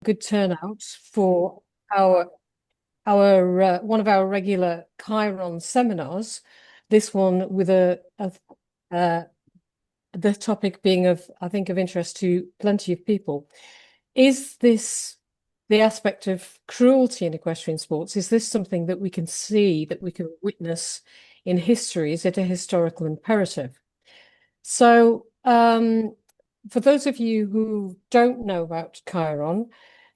good turnout for our one of our regular Chiron seminars. This one with uh, the topic being of, I think, of interest to plenty of people. Is this the aspect of cruelty in equestrian sports? Is this something that we can see, that we can witness in history? Is it a historical imperative? So, for those of you who don't know about Chiron,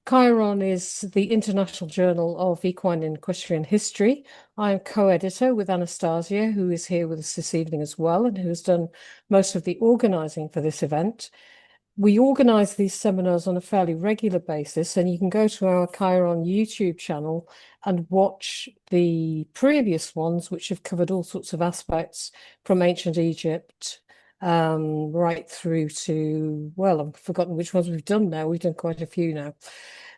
Chiron is the International Journal of Equine and Equestrian History. I'm co-editor with Anastasia, who is here with us this evening as well, and who has done most of the organizing for this event. We organize these seminars on a fairly regular basis, and you can go to our Chiron YouTube channel and watch the previous ones, which have covered all sorts of aspects from ancient Egypt right through to, well, I've forgotten which ones we've done now. We've done quite a few now.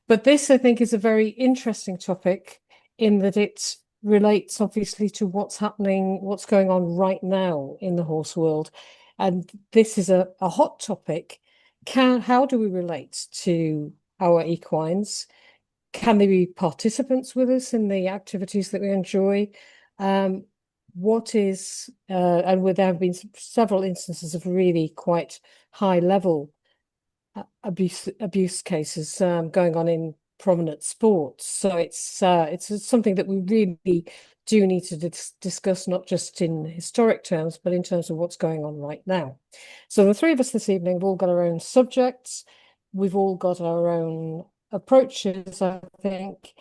But this, I think, is a very interesting topic in that it relates obviously to what's happening, what's going on right now in the horse world. And this is a hot topic. How do we relate to our equines? Can they be participants with us in the activities that we enjoy? And there have been several instances of really quite high level abuse cases going on in prominent sports. So it's something that we really do need to discuss, not just in historic terms, but in terms of what's going on right now. So the three of us this evening have all got our own subjects. We've all got our own approaches, I think.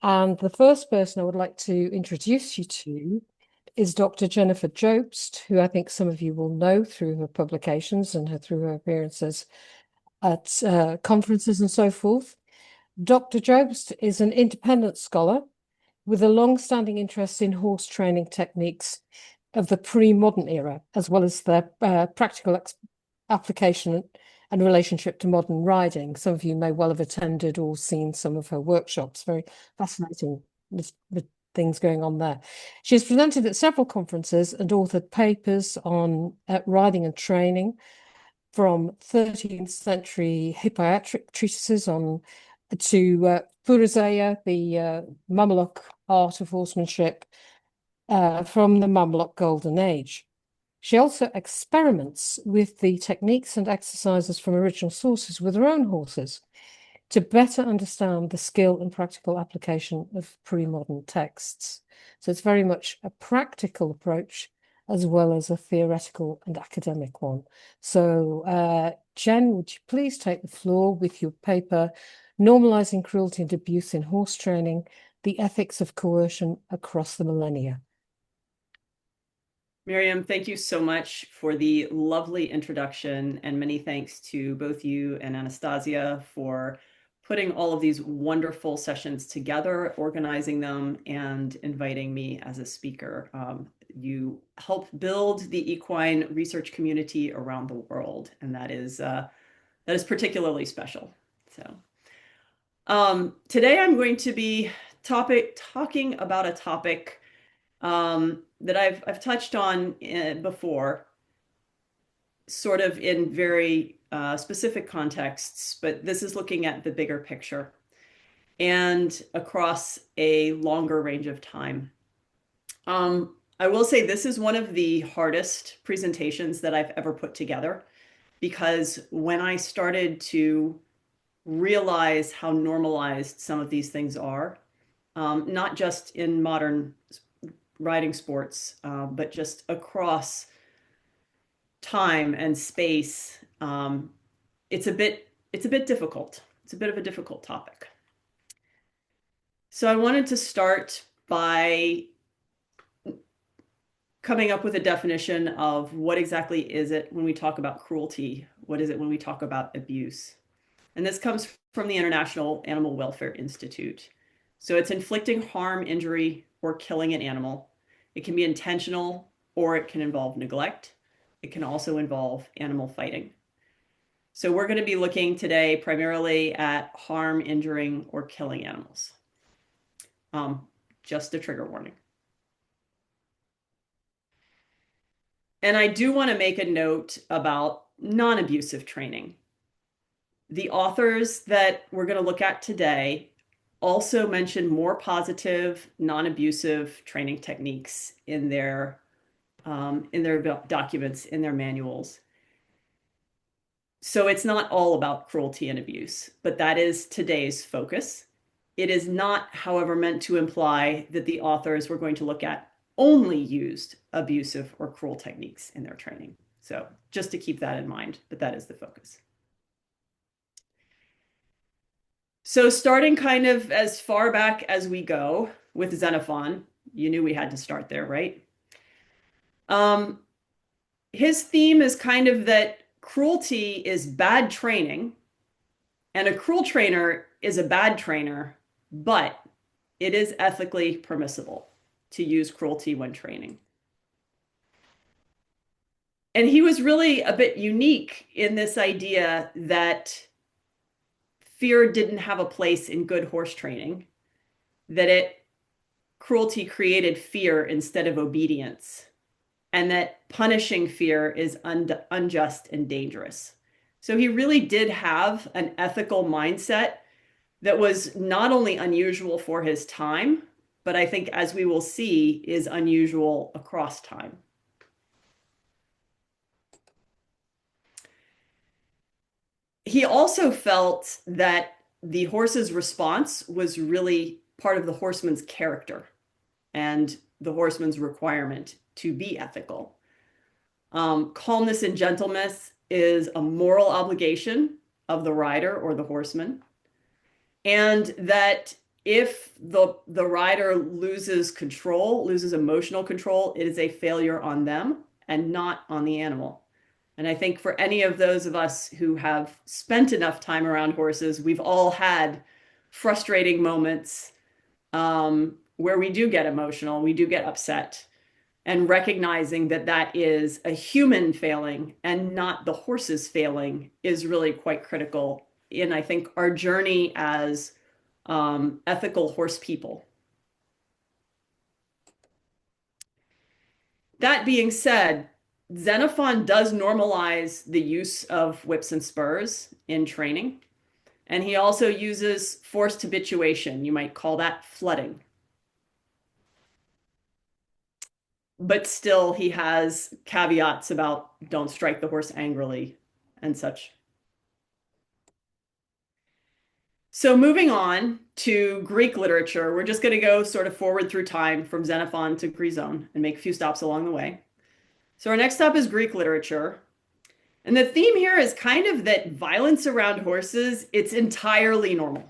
And the first person I would like to introduce you to is Dr. Jennifer Jobst, who I think some of you will know through her publications and through her appearances at conferences and so forth. Dr. Jobst is an independent scholar with a long-standing interest in horse training techniques of the pre-modern era, as well as their practical application and relationship to modern riding. Some of you may well have attended or seen some of her workshops. Very fascinating with things going on there. She has presented at several conferences and authored papers on riding and training, from 13th century Hippaiatric treatises on to Puruzeya, the Mamluk art of horsemanship from the Mamluk Golden Age. She also experiments with the techniques and exercises from original sources with her own horses to better understand the skill and practical application of pre-modern texts. So it's very much a practical approach as well as a theoretical and academic one. So, Jen, would you please take the floor with your paper, Normalizing Cruelty and Abuse in Horse Training, the Ethics of Coercion Across the Millennia. Miriam, thank you so much for the lovely introduction, and many thanks to both you and Anastasia for putting all of these wonderful sessions together, organizing them, and inviting me as a speaker. You help build the equine research community around the world, and that is particularly special. So today I'm going to be talking about a topic that I've touched on before, sort of in very specific contexts, but this is looking at the bigger picture and across a longer range of time. I will say this is one of the hardest presentations that I've ever put together, because when I started to realize how normalized some of these things are, not just in modern riding sports, but just across time and space, it's a bit difficult. It's a bit of a difficult topic. So I wanted to start by coming up with a definition of what exactly is it when we talk about cruelty? What is it when we talk about abuse? And this comes from the International Animal Welfare Institute. So it's inflicting harm, injury, or killing an animal. It can be intentional, or it can involve neglect. It can also involve animal fighting. So we're going to be looking today primarily at harm, injuring, or killing animals. Just a trigger warning. And I do want to make a note about non-abusive training. the authors that we're going to look at today also mention more positive, non-abusive training techniques in their documents, in their manuals. So it's not all about cruelty and abuse, but that is today's focus. It is not, however, meant to imply that the authors we're going to look at only used abusive or cruel techniques in their training. So just to keep that in mind, but that is the focus. So starting kind of as far back as we go with Xenophon, you knew we had to start there, right? His theme is kind of that cruelty is bad training, and a cruel trainer is a bad trainer, but it is ethically permissible to use cruelty when training. And he was really a bit unique in this idea that fear didn't have a place in good horse training, that cruelty created fear instead of obedience, and that punishing fear is unjust and dangerous. So he really did have an ethical mindset that was not only unusual for his time, but I think, as we will see, is unusual across time. He also felt that the horse's response was really part of the horseman's character and the horseman's requirement to be ethical. Calmness and gentleness is a moral obligation of the rider or the horseman, and that if the rider loses control, loses emotional control, it is a failure on them and not on the animal. And I think for any of those of us who have spent enough time around horses, we've all had frustrating moments where we do get emotional, we do get upset, and recognizing that that is a human failing and not the horse's failing is really quite critical in, I think, our journey as ethical horse people. That being said, Xenophon does normalize the use of whips and spurs in training, and he also uses forced habituation. You might call that flooding. But still, he has caveats about don't strike the horse angrily and such. So moving on to Greek literature, we're just going to go sort of forward through time from Xenophon to Grisone and make a few stops along the way. So our next stop is Greek literature. And the theme here is kind of that violence around horses, it's entirely normal.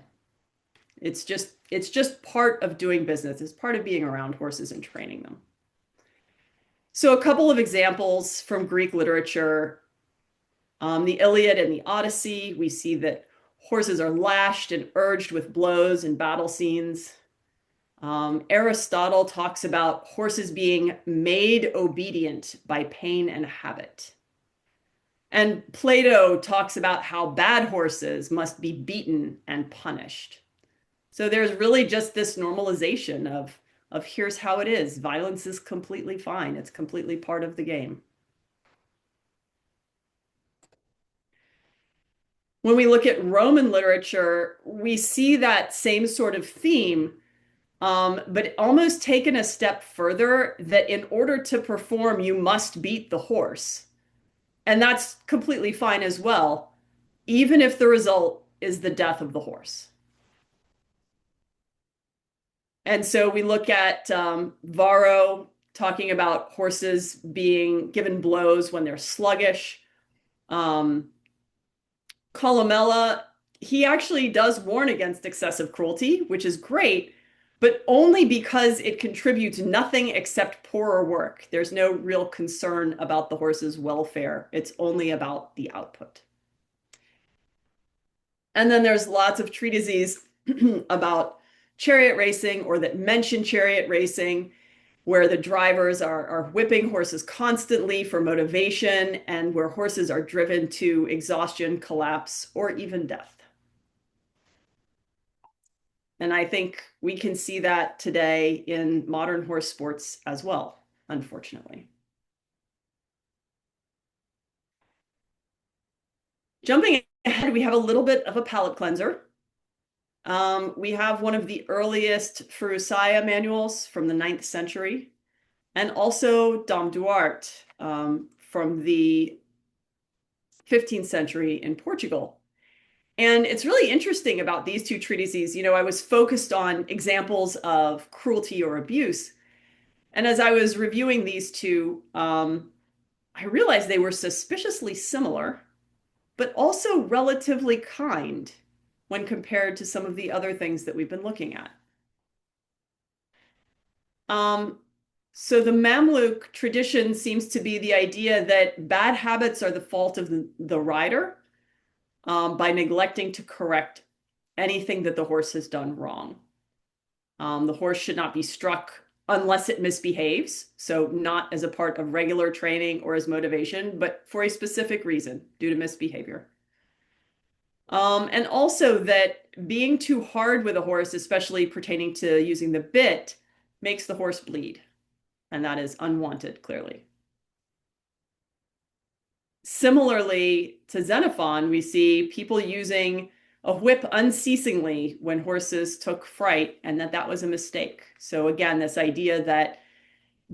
It's just part of doing business. It's part of being around horses and training them. So a couple of examples from Greek literature. The Iliad and the Odyssey, we see that horses are lashed and urged with blows in battle scenes. Aristotle talks about horses being made obedient by pain and habit. And Plato talks about how bad horses must be beaten and punished. So there's really just this normalization of here's how it is. Violence is completely fine. It's completely part of the game. When we look at Roman literature, we see that same sort of theme, but almost taken a step further, that in order to perform, you must beat the horse. And that's completely fine as well, even if the result is the death of the horse. And so we look at Varro talking about horses being given blows when they're sluggish. Columella, he actually does warn against excessive cruelty, which is great, but only because it contributes nothing except poorer work. There's no real concern about the horse's welfare. It's only about the output. And then there's lots of treatises about chariot racing, or that mention chariot racing, where the drivers are whipping horses constantly for motivation, and where horses are driven to exhaustion, collapse, or even death. And I think we can see that today in modern horse sports as well, unfortunately. Jumping And we have a little bit of a palate cleanser. We have one of the earliest Furusaya manuals from the 9th century, and also Dom Duarte from the 15th century in Portugal. And it's really interesting about these two treatises. I was focused on examples of cruelty or abuse. And as I was reviewing these two, I realized they were suspiciously similar, but also relatively kind when compared to some of the other things that we've been looking at. Um, so the Mamluk tradition seems to be the idea that bad habits are the fault of the rider by neglecting to correct anything that the horse has done wrong. The horse should not be struck unless it misbehaves, so not as a part of regular training or as motivation, but for a specific reason due to misbehavior. And also that being too hard with a horse, especially pertaining to using the bit, makes the horse bleed. And that is unwanted, clearly. Similarly to Xenophon, we see people using a whip unceasingly when horses took fright, and that was a mistake. So again, this idea that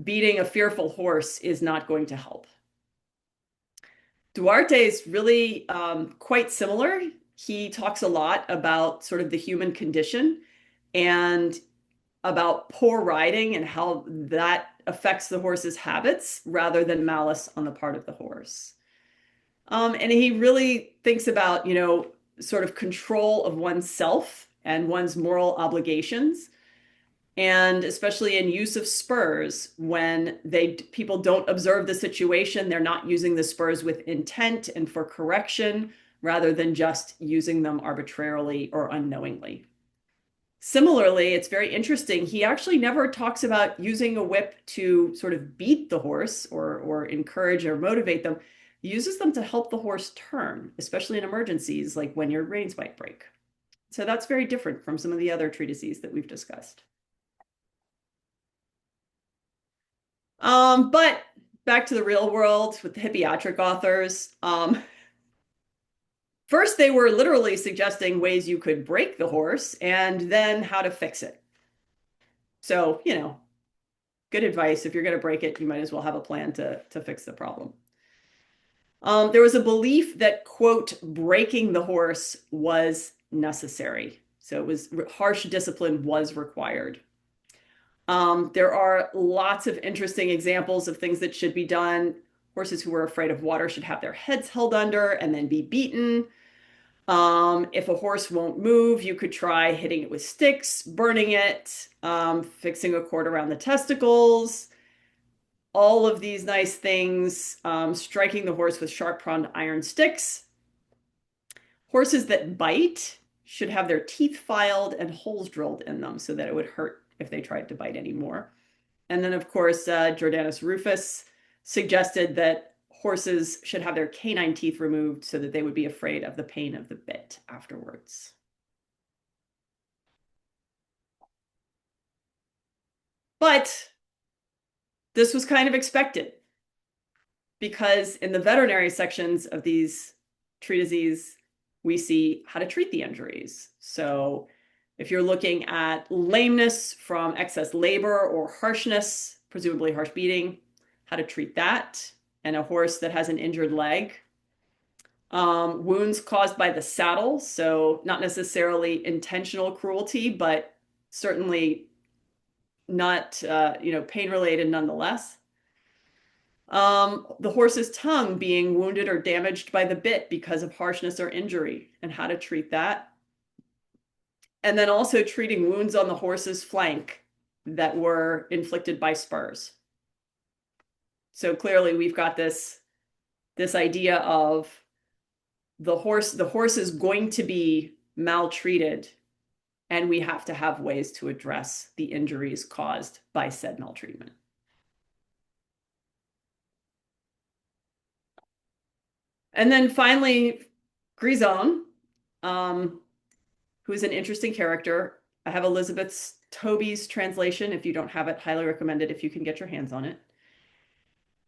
beating a fearful horse is not going to help. Duarte is really quite similar. He talks a lot about sort of the human condition and about poor riding and how that affects the horse's habits rather than malice on the part of the horse. And he really thinks about, sort of control of oneself and one's moral obligations, and especially in use of spurs when people don't observe the situation, they're not using the spurs with intent and for correction rather than just using them arbitrarily or unknowingly. Similarly, it's very interesting. He actually never talks about using a whip to sort of beat the horse or encourage or motivate them. He uses them to help the horse turn, especially in emergencies like when your reins might break. So that's very different from some of the other treatises that we've discussed. But back to the real world with the hippiatric authors. First, they were literally suggesting ways you could break the horse and then how to fix it. So, good advice. If you're going to break it, you might as well have a plan to fix the problem. There was a belief that, quote, breaking the horse was necessary. So it was harsh discipline was required. There are lots of interesting examples of things that should be done. Horses who were afraid of water should have their heads held under and then be beaten. If a horse won't move, you could try hitting it with sticks, burning it, fixing a cord around the testicles, all of these nice things, striking the horse with sharp-pronged iron sticks. Horses that bite should have their teeth filed and holes drilled in them so that it would hurt if they tried to bite anymore. And then, of course, Jordanus Rufus suggested that horses should have their canine teeth removed so that they would be afraid of the pain of the bit afterwards. But this was kind of expected because in the veterinary sections of these treatises, we see how to treat the injuries. So if you're looking at lameness from excess labor or harshness, presumably harsh beating, how to treat that, and a horse that has an injured leg. Wounds caused by the saddle, so not necessarily intentional cruelty, but certainly not, pain related nonetheless. The horse's tongue being wounded or damaged by the bit because of harshness or injury, and how to treat that. And then also treating wounds on the horse's flank that were inflicted by spurs. So clearly we've got this idea of the horse is going to be maltreated, and we have to have ways to address the injuries caused by said maltreatment. And then finally, Grison, who is an interesting character. I have Elizabeth Toby's translation. If you don't have it, highly recommend it if you can get your hands on it.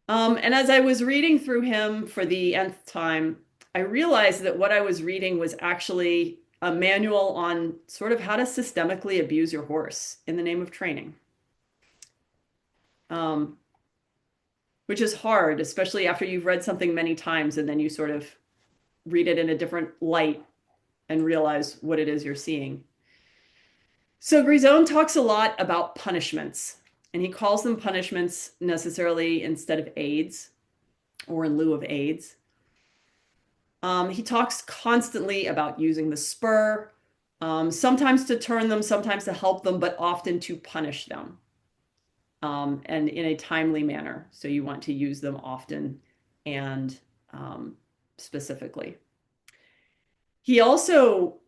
And as I was reading through him for the nth time, I realized that what I was reading was actually a manual on sort of how to systemically abuse your horse in the name of training, um, which is hard, especially after you've read something many times and then you sort of read it in a different light and realize what it is you're seeing. So Grisone talks a lot about punishments, and he calls them punishments necessarily instead of aids or in lieu of aids. He talks constantly about using the spur, sometimes to turn them, sometimes to help them, but often to punish them, and in a timely manner. So you want to use them often and specifically. He also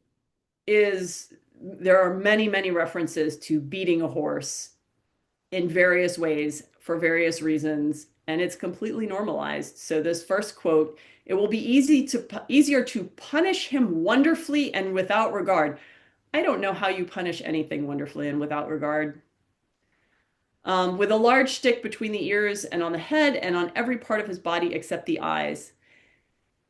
there are many, many references to beating a horse in various ways for various reasons, and it's completely normalized. So this first quote, it will be easier to punish him wonderfully and without regard. I don't know how you punish anything wonderfully and without regard. With a large stick between the ears and on the head and on every part of his body except the eyes.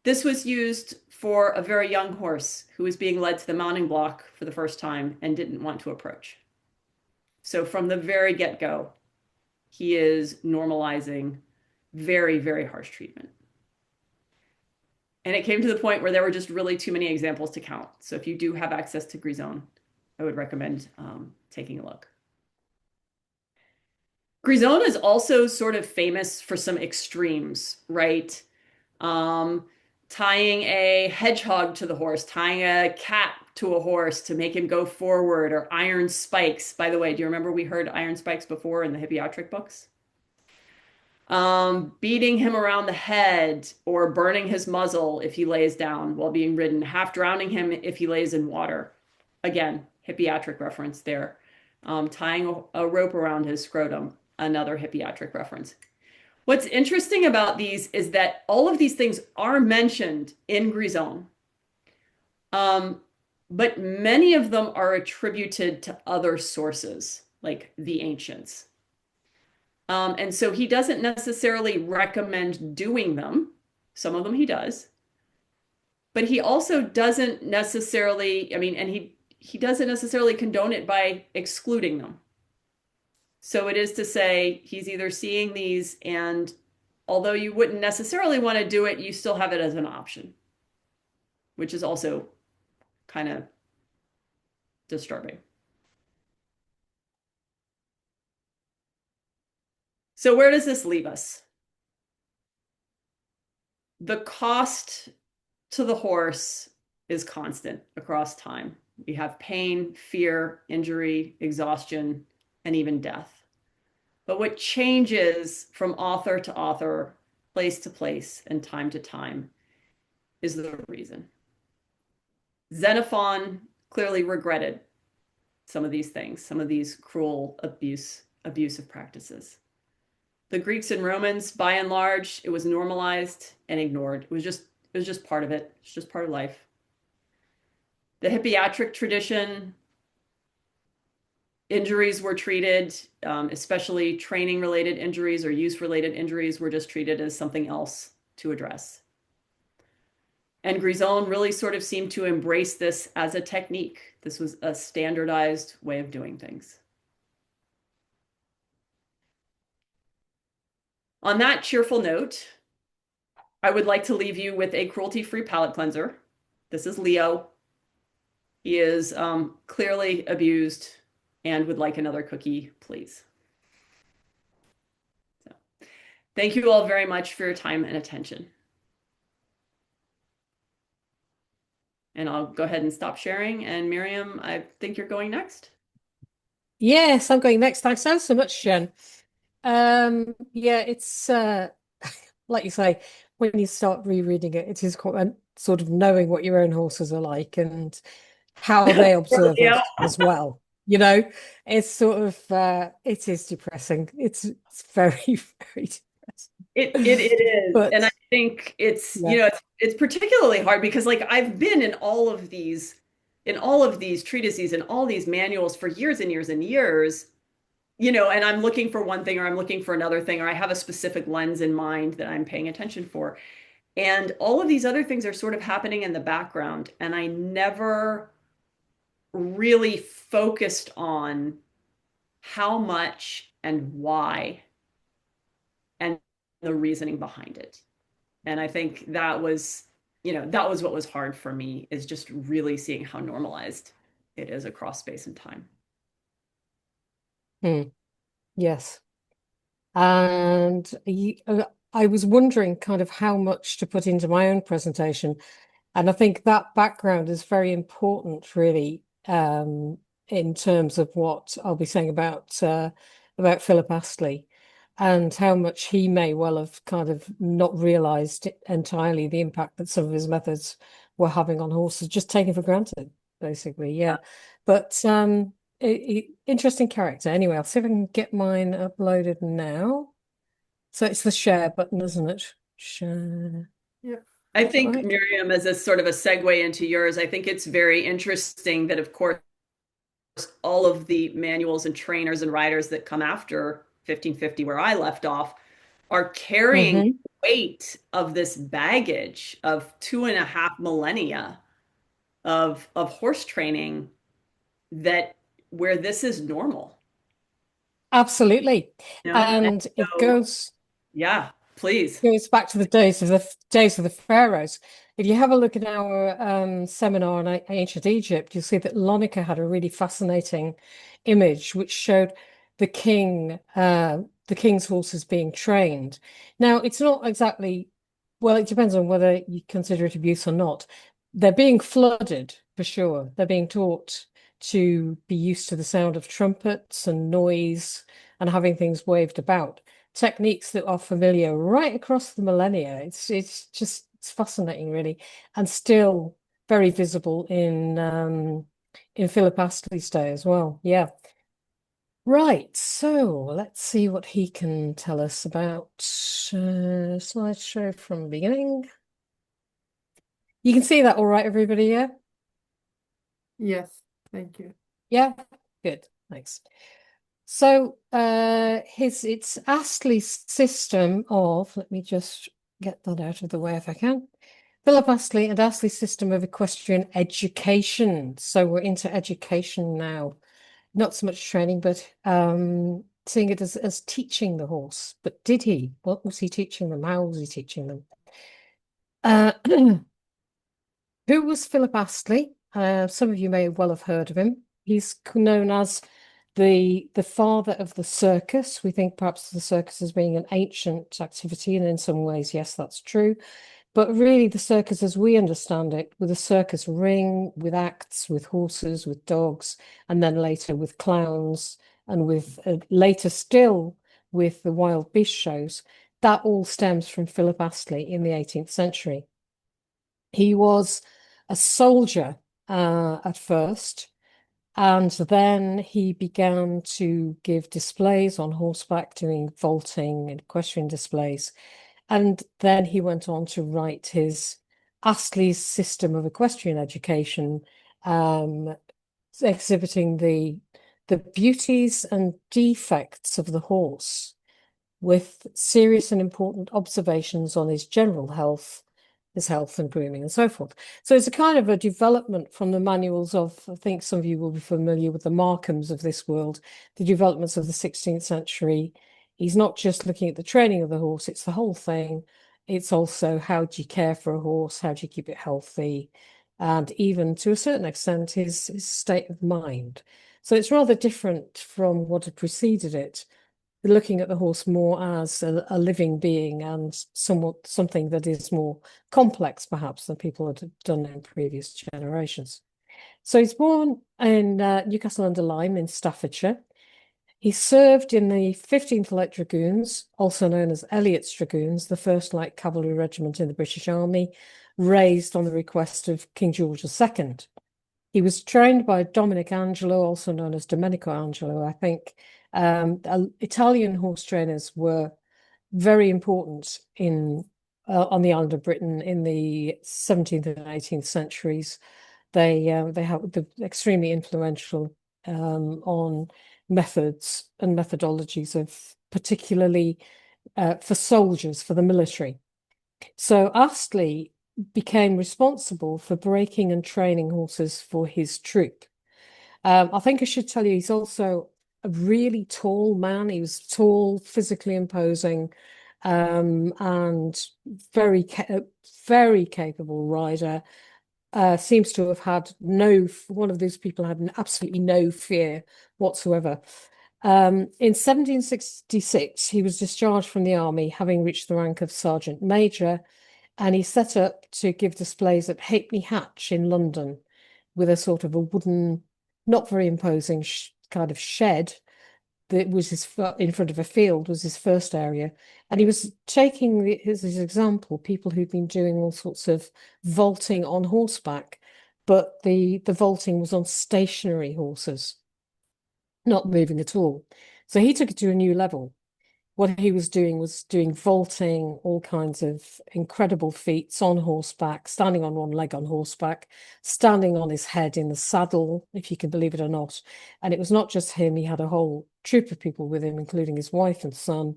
This was used for a very young horse who was being led to the mounting block for the first time and didn't want to approach. So from the very get-go, he is normalizing very, very harsh treatment. And it came to the point where there were just really too many examples to count. So if you do have access to Grisone, I would recommend taking a look. Grisone is also sort of famous for some extremes, right? Tying a hedgehog to the horse, tying a cat to a horse to make him go forward, or iron spikes. By the way, do you remember we heard iron spikes before in the hippiatric books? Beating him around the head or burning his muzzle if he lays down while being ridden, half drowning him if he lays in water. Again, hippiatric reference there. Tying a rope around his scrotum, another hippiatric reference. What's interesting about these is that all of these things are mentioned in Grisone, but many of them are attributed to other sources, like the ancients. And so he doesn't necessarily recommend doing them. Some of them he does. But he also doesn't necessarily, I mean, and he doesn't necessarily condone it by excluding them. So it is to say he's either seeing these, and although you wouldn't necessarily want to do it, you still have it as an option, which is also kind of disturbing. So where does this leave us? The cost to the horse is constant across time. We have pain, fear, injury, exhaustion, and even death. But what changes from author to author, place to place, and time to time is the reason. Xenophon clearly regretted some of these things, some of these cruel abusive practices. The Greeks and Romans, by and large, it was normalized and ignored. It was just part of it. It's just part of life. The hippiatric tradition, injuries were treated, especially training-related injuries or use-related injuries, were just treated as something else to address. And Grisone really sort of seemed to embrace this as a technique. This was a standardized way of doing things. On that cheerful note, I would like to leave you with a cruelty-free palate cleanser. This is Leo. He is clearly abused and would like another cookie, please. So, thank you all very much for your time and attention. And I'll go ahead and stop sharing. And Miriam, I think you're going next. Yes, I'm going next. Thanks so much, Jen. Yeah, it's like you say, when you start rereading it, it is quite sort of knowing what your own horses are like and how they observe Yeah. us as well. You know, it's sort of it is depressing. It's very, very depressing. It is. But And I think it's, yeah. it's particularly hard because like I've been in all of these treatises and all these manuals for years and years and years, and I'm looking for one thing or I'm looking for another thing, or I have a specific lens in mind that I'm paying attention for. And all of these other things are sort of happening in the background. And I never really focused on how much and why and the reasoning behind it. And I think that was, that was what was hard for me, is just really seeing how normalized it is across space and time. Hmm. Yes. And I was wondering kind of how much to put into my own presentation. And I think that background is very important, really, in terms of what I'll be saying about Philip Astley and how much he may well have kind of not realized entirely the impact that some of his methods were having on horses, just taken for granted, basically. Yeah. But interesting character. Anyway, I'll see if I can get mine uploaded now. So it's the share button, isn't it? Share. Yeah. I Is that think, right? Miriam, as a sort of a segue into yours, I think it's very interesting that, of course, all of the manuals and trainers and riders that come after 1550, where I left off, are carrying Mm-hmm. the weight of this baggage of 2.5 millennia of horse training, that where this is normal. Absolutely. And And it so, goes yeah, please. back to the days of the pharaohs. If you have a look at our seminar on ancient Egypt, you'll see that Lonica had a really fascinating image which showed the the king's horses being trained. Now, it's not exactly, well, it depends on whether you consider it abuse or not. They're being flooded for sure. They're being taught to be used to the sound of trumpets and noise and having things waved about, techniques that are familiar right across the millennia. It's fascinating, really, and still very visible in Philip Astley's day as well. Yeah. Right. So let's see what he can tell us about slideshow from the beginning. You can see that all right, everybody, yeah? Yes, thank you. Yeah, good. Thanks. So it's Astley's system of, let me just get that out of the way if I can. Philip Astley and Astley's system of equestrian education. So we're into education now. Not so much training, but seeing it as teaching the horse. But did he? What was he teaching them? How was he teaching them? Uh, who was Philip Astley? Some of you may well have heard of him. He's known as the father of the circus. We think perhaps the circus as being an ancient activity, and in some ways, yes, that's true. But really, the circus, as we understand it, with a circus ring, with acts, with horses, with dogs, and then later with clowns, and with later still with the wild beast shows, that all stems from Philip Astley in the 18th century. He was a soldier at first, and then he began to give displays on horseback, doing vaulting and equestrian displays. And then he went on to write his Astley's system of equestrian education, um, exhibiting the beauties and defects of the horse, with serious and important observations on his health and grooming and so forth. So it's a kind of a development from the manuals of, I think some of you will be familiar with the Markhams of this world, the developments of the 16th century. He's not just looking at the training of the horse, it's the whole thing. It's also how do you care for a horse, how do you keep it healthy, and even to a certain extent his state of mind. So it's rather different from what had preceded it, looking at the horse more as a living being and something that is more complex, perhaps, than people had done in previous generations. So he's born in Newcastle under Lyme in Staffordshire. He served in the 15th Light Dragoons, also known as Elliott's Dragoons, the first light cavalry regiment in the British Army, raised on the request of King George II. He was trained by Dominic Angelo, also known as Domenico Angelo, I think. Italian horse trainers were very important in on the island of Britain in the 17th and 18th centuries. They have the extremely influential on methods and methodologies of particularly for soldiers, for the military. So Astley became responsible for breaking and training horses for his troop. I think I should tell you, he's also a really tall man. He was tall, physically imposing, and very capable rider. Seems to have had one of those people had absolutely no fear whatsoever. In 1766, he was discharged from the army, having reached the rank of sergeant major, and he set up to give displays at Halfpenny Hatch in London with a sort of a wooden, not very imposing kind of shed that was in front of a field was his first area. And he was taking his example, people who'd been doing all sorts of vaulting on horseback, but the vaulting was on stationary horses, not moving at all. So he took it to a new level. What he was doing vaulting, all kinds of incredible feats on horseback, standing on one leg on horseback, standing on his head in the saddle, if you can believe it or not. And it was not just him, he had a whole troop of people with him, including his wife and son.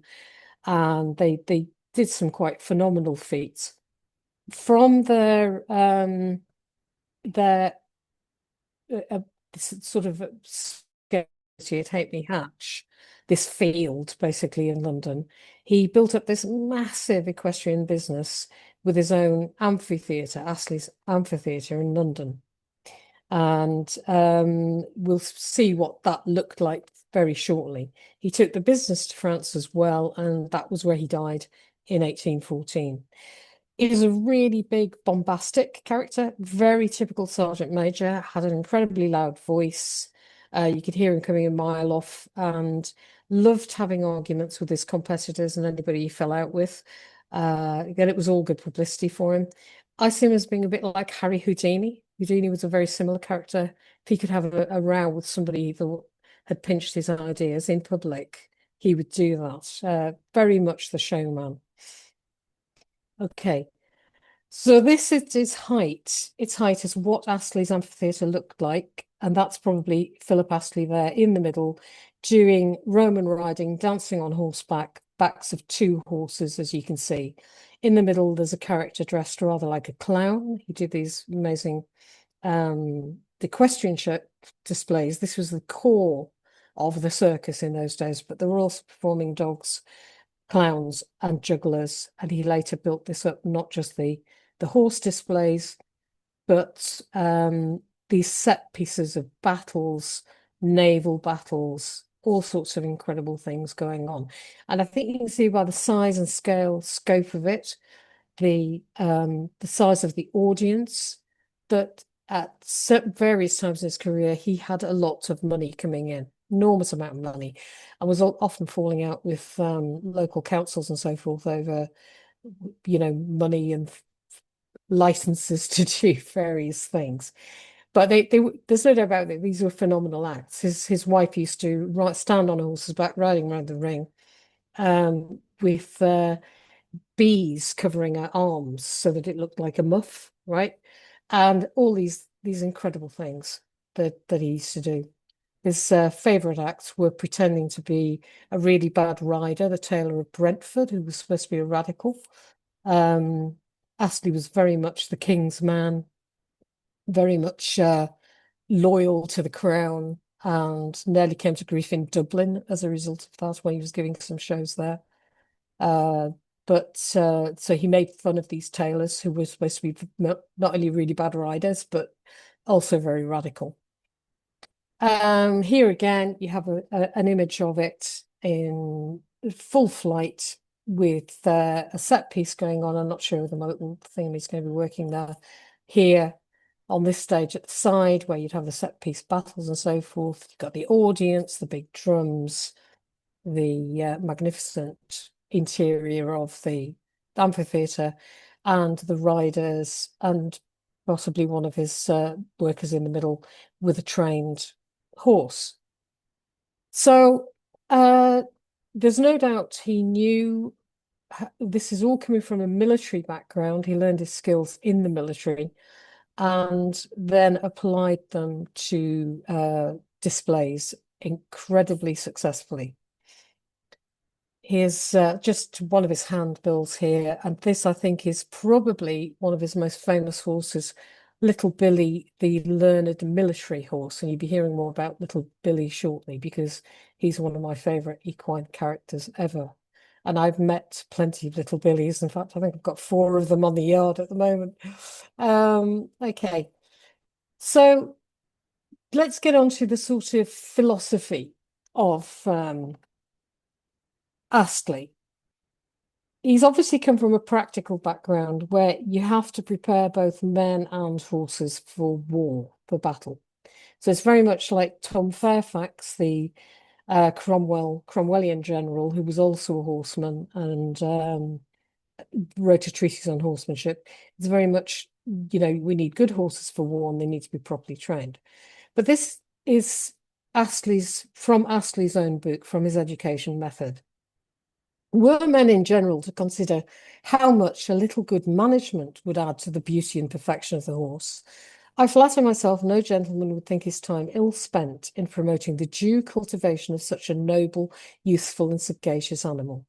And they did some quite phenomenal feats. From their this sort of at Halfpenny Hatch, this field basically in London, he built up this massive equestrian business with his own amphitheatre, Astley's Amphitheatre in London. And we'll see what that looked like very shortly. He took the business to France as well, and that was where he died in 1814. He was a really big, bombastic character, very typical Sergeant Major, had an incredibly loud voice. You could hear him coming a mile off, and loved having arguments with his competitors and anybody he fell out with. Again, it was all good publicity for him. I see him as being a bit like Harry Houdini. Houdini was a very similar character. If he could have a row with somebody he thought had pinched his ideas in public, he would do that. Very much the showman. Okay, so this is its height. Its height is what Astley's amphitheatre looked like, and that's probably Philip Astley there in the middle, doing Roman riding, dancing on horseback, backs of two horses, as you can see. In the middle, there's a character dressed rather like a clown. He did these amazing equestrian displays. This was the core of the circus in those days, but there were also performing dogs, clowns, and jugglers. And he later built this up, not just the horse displays, but these set pieces of battles, naval battles, all sorts of incredible things going on. And I think you can see by the size and scale, scope of it, the size of the audience, that at various times in his career, he had a lot of money coming in, enormous amount of money, and was often falling out with local councils and so forth over, money and licenses to do various things. But there's no doubt about it. These were phenomenal acts. His wife used to stand on a horse's back, riding around the ring, with bees covering her arms so that it looked like a muff, right? And all these incredible things that he used to do. His favorite acts were pretending to be a really bad rider, the Tailor of Brentford, who was supposed to be a radical. Astley was very much the king's man, very much loyal to the crown, and nearly came to grief in Dublin as a result of that when he was giving some shows there. So he made fun of these tailors who were supposed to be not only really bad riders, but also very radical. Here again, you have an image of it in full flight with a set piece going on. I'm not sure the modal thing is going to be working there. Here on this stage at the side, where you'd have the set piece battles and so forth, you've got the audience, the big drums, the magnificent interior of the amphitheatre, and the riders, and possibly one of his workers in the middle with a trained horse. So there's no doubt he knew this is all coming from a military background. He learned his skills in the military and then applied them to displays incredibly successfully. Here's just one of his handbills here, and this I think is probably one of his most famous horses, Little Billy, the learned military horse. And you'll be hearing more about Little Billy shortly because he's one of my favorite equine characters ever. And I've met plenty of Little Billies. In fact, I think I've got 4 of them on the yard at the moment. Okay, so let's get on to the sort of philosophy of Astley. He's obviously come from a practical background where you have to prepare both men and horses for war, for battle. So it's very much like Tom Fairfax, the Cromwellian general, who was also a horseman and wrote a treatise on horsemanship. It's very much, we need good horses for war and they need to be properly trained. But this is from Astley's own book, from his education method. Were men in general to consider how much a little good management would add to the beauty and perfection of the horse, I flatter myself no gentleman would think his time ill spent in promoting the due cultivation of such a noble, useful, and sagacious animal.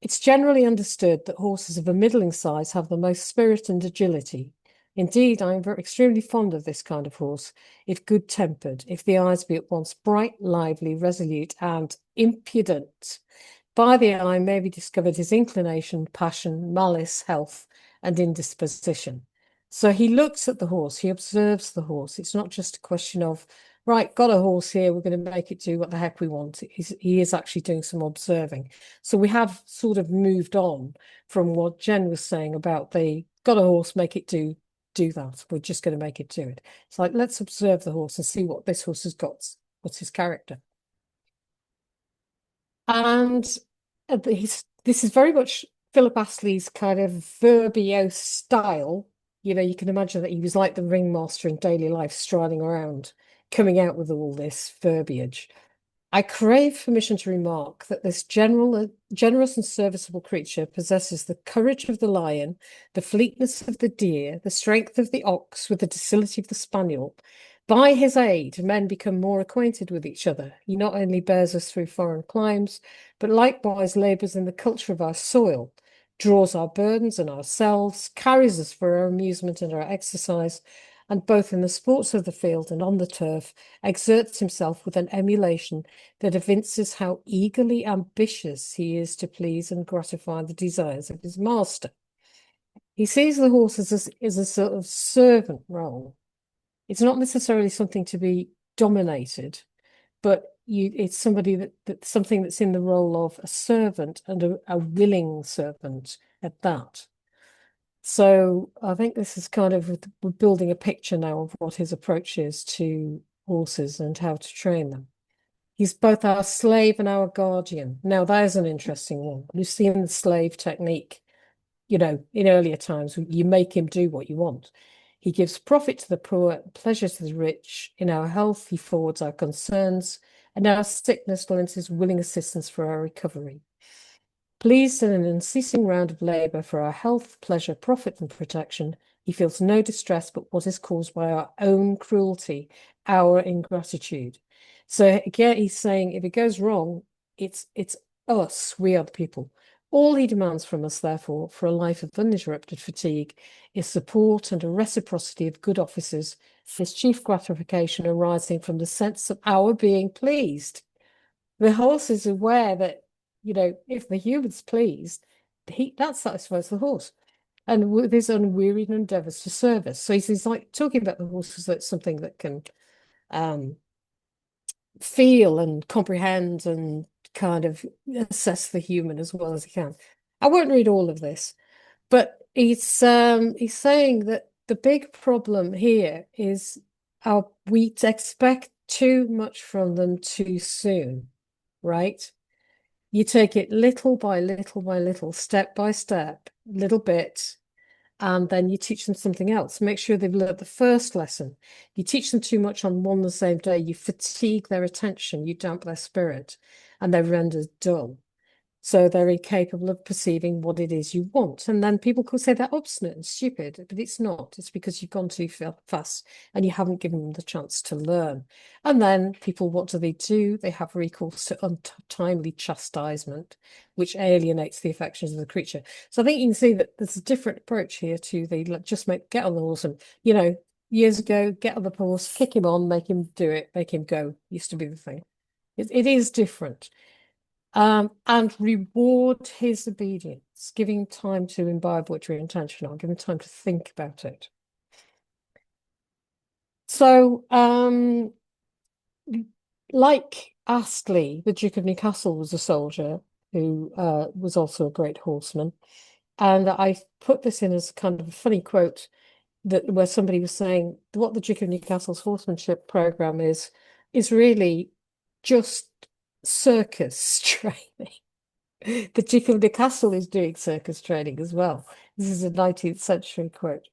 It's generally understood that horses of a middling size have the most spirit and agility. Indeed, I am extremely fond of this kind of horse, if good-tempered, if the eyes be at once bright, lively, resolute, and impudent. By the eye may be discovered his inclination, passion, malice, health, and indisposition. So he looks at the horse, he observes the horse. It's not just a question of, right, got a horse here, we're going to make it do what the heck we want. He is actually doing some observing. So we have sort of moved on from what Jen was saying about the got a horse, make it do that. We're just going to make it do it. It's like, let's observe the horse and see what this horse has got. What's his character? And this is very much Philip Astley's kind of verbose style. You can imagine that he was like the ringmaster in daily life, striding around, coming out with all this verbiage. I crave permission to remark that this generous and serviceable creature possesses the courage of the lion, the fleetness of the deer, the strength of the ox, with the docility of the spaniel. By his aid, men become more acquainted with each other. He not only bears us through foreign climes, but likewise labours in the culture of our soil, draws our burdens and ourselves, carries us for our amusement and our exercise, and both in the sports of the field and on the turf, exerts himself with an emulation that evinces how eagerly ambitious he is to please and gratify the desires of his master. He sees the horse as a sort of servant role. It's not necessarily something to be dominated, but it's somebody something that's in the role of a servant and a willing servant at that. So I think this is kind of, we're building a picture now of what his approach is to horses and how to train them. He's both our slave and our guardian. Now, that is an interesting one. We've seen the slave technique, in earlier times. You make him do what you want. He gives profit to the poor, pleasure to the rich. In our health, he forwards our concerns, and our sickness lends his willing assistance for our recovery. Pleased in an unceasing round of labour for our health, pleasure, profit, and protection, he feels no distress but what is caused by our own cruelty, our ingratitude. So again, he's saying if it goes wrong, it's us, we are the people. All he demands from us, therefore, for a life of uninterrupted fatigue, is support and a reciprocity of good offices, his chief gratification arising from the sense of our being pleased. The horse is aware that, if the human's pleased, that satisfies the horse. And with his unwearied endeavours to service. So he's like talking about the horse as like something that can feel and comprehend and kind of assess the human as well as he can. I won't read all of this, but he's saying that the big problem here is we expect too much from them too soon, right? You take it little by little by little, step by step, little bit, and then you teach them something else. Make sure they've learned the first lesson. You teach them too much on one and the same day, you fatigue their attention, you damp their spirit, and they're rendered dull. So they're incapable of perceiving what it is you want. And then people could say they're obstinate and stupid, but it's not. It's because you've gone too fast and you haven't given them the chance to learn. And then people, what do? They have recourse to untimely chastisement, which alienates the affections of the creature. So I think you can see that there's a different approach here to the just get on the horse and, years ago, get on the horse, kick him on, make him do it, make him go, used to be the thing. It is different. And reward his obedience, giving time to imbibe what your intention are, giving time to think about it. So, like Astley, the Duke of Newcastle was a soldier who was also a great horseman. And I put this in as kind of a funny quote where somebody was saying what the Duke of Newcastle's horsemanship program is really just circus training. The Duke of Newcastle is doing circus training as well. This is a 19th century quote.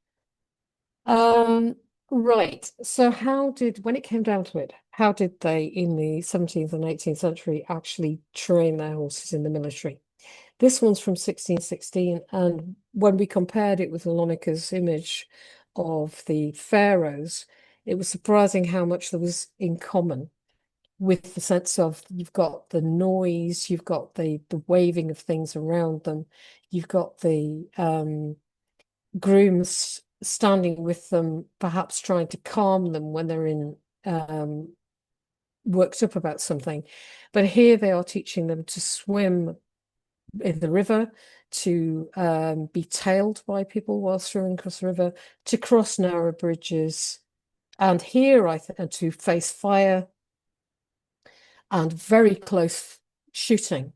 Right. So when it came down to it, how did they in the 17th and 18th century actually train their horses in the military? This one's from 1616, and when we compared it with Lonica's image of the pharaohs, it was surprising how much there was in common, with the sense of you've got the noise, you've got the waving of things around them, you've got the grooms standing with them, perhaps trying to calm them when they're in worked up about something. But here they are teaching them to swim in the river, to be tailed by people whilst swimming across the river, to cross narrow bridges, and here to face fire and very close shooting.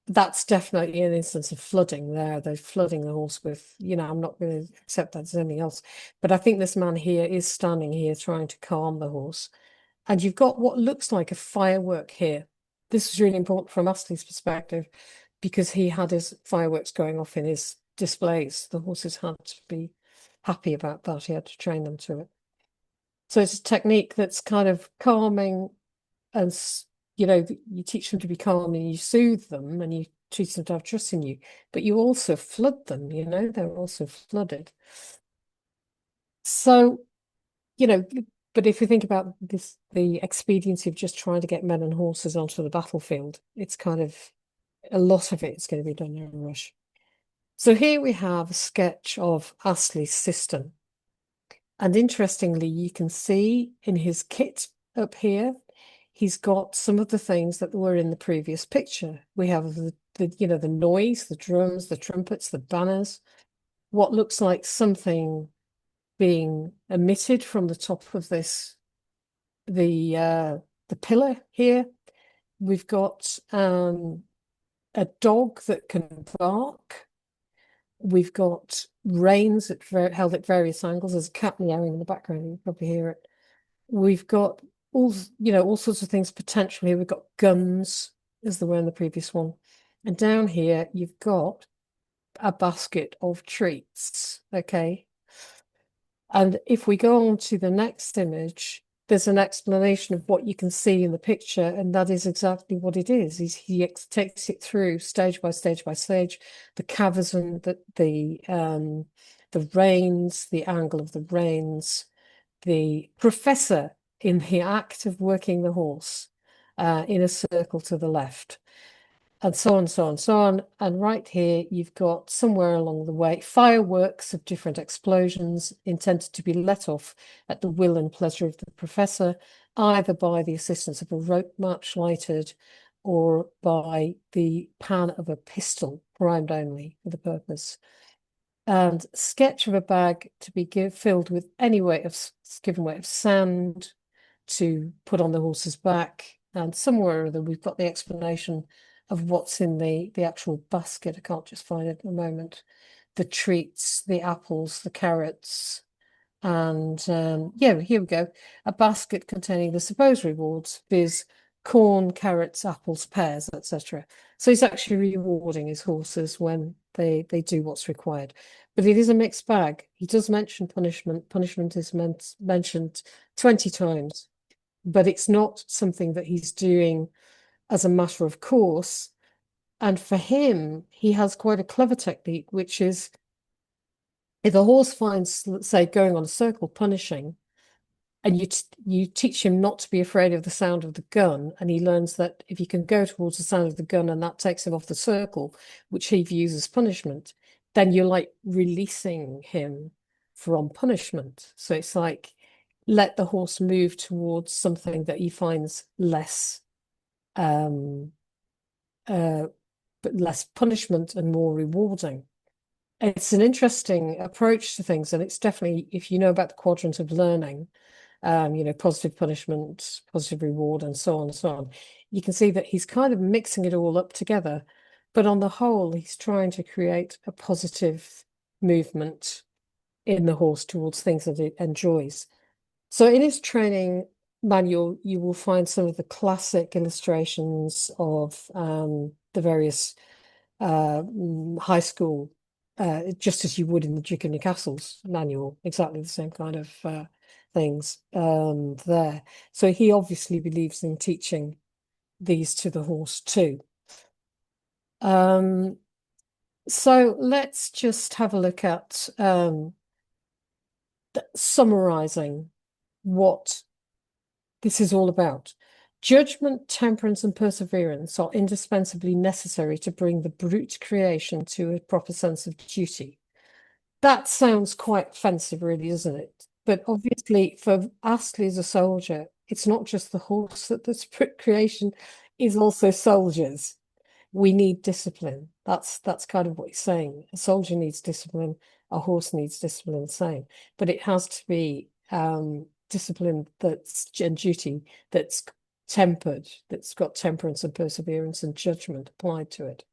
That's definitely an instance of flooding there. They're flooding the horse with, I'm not going to accept that as anything else. But I think this man here is standing here trying to calm the horse. And you've got what looks like a firework here. This is really important from Astley's perspective because he had his fireworks going off in his displays. The horses had to be happy about that. He had to train them to it. So it's a technique that's kind of calming, and you teach them to be calm and you soothe them and you teach them to have trust in you, but you also flood them, they're also flooded. So, but if you think about this, the expediency of just trying to get men and horses onto the battlefield, it's kind of a lot of it is going to be done in a rush. So here we have a sketch of Astley's system. And interestingly, you can see in his kit up here, he's got some of the things that were in the previous picture. We have the noise, the drums, the trumpets, the banners, what looks like something being emitted from the top of this, the pillar here. We've got a dog that can bark. We've got reins held at various angles. There's a cat meowing in the background. You can probably hear it. We've got all sorts of things potentially. We've got guns, as there were in the previous one. And down here, you've got a basket of treats, okay? And if we go on to the next image, there's an explanation of what you can see in the picture, and that is exactly what it is. He takes it through stage by stage by stage, the cavesson, the reins, the angle of the reins, the professor in the act of working the horse in a circle to the left, and so on, so on, so on. And right here, you've got somewhere along the way, fireworks of different explosions intended to be let off at the will and pleasure of the professor, either by the assistance of a rope match lighted or by the pan of a pistol primed only for the purpose. And sketch of a bag to be filled with any given weight of sand to put on the horse's back. And somewhere or other, we've got the explanation of what's in the actual basket. I can't just find it at the moment. The treats, the apples, the carrots, and here we go. A basket containing the supposed rewards, viz. Corn, carrots, apples, pears, etc. So he's actually rewarding his horses when they do what's required. But it is a mixed bag. He does mention punishment. Punishment is mentioned 20 times, but it's not something that he's doing as a matter of course. And for him, he has quite a clever technique, which is if a horse finds, let's say, going on a circle punishing, and you teach him not to be afraid of the sound of the gun, and he learns that if he can go towards the sound of the gun and that takes him off the circle, which he views as punishment, then you're like releasing him from punishment. So it's like let the horse move towards something that he finds less um but less punishment and more rewarding. It's an interesting approach to things, and it's definitely, if you know about the quadrant of learning, positive punishment, positive reward, and so on and so on, you can see that he's kind of mixing it all up together. But on the whole, he's trying to create a positive movement in the horse towards things that it enjoys. So in his training manual, you will find some of the classic illustrations of the various high school, just as you would in the Duke of Newcastle's manual, exactly the same kind of things there. So he obviously believes in teaching these to the horse too. So let's just have a look at summarizing what this is all about. Judgment, temperance, and perseverance are indispensably necessary to bring the brute creation to a proper sense of duty. That sounds quite offensive, really, isn't it? But obviously, for Astley as a soldier, it's not just the horse that the brute creation is also soldiers. We need discipline. That's kind of what he's saying. A soldier needs discipline, a horse needs discipline, the same. But it has to be discipline and duty that's tempered, that's got temperance and perseverance and judgment applied to it.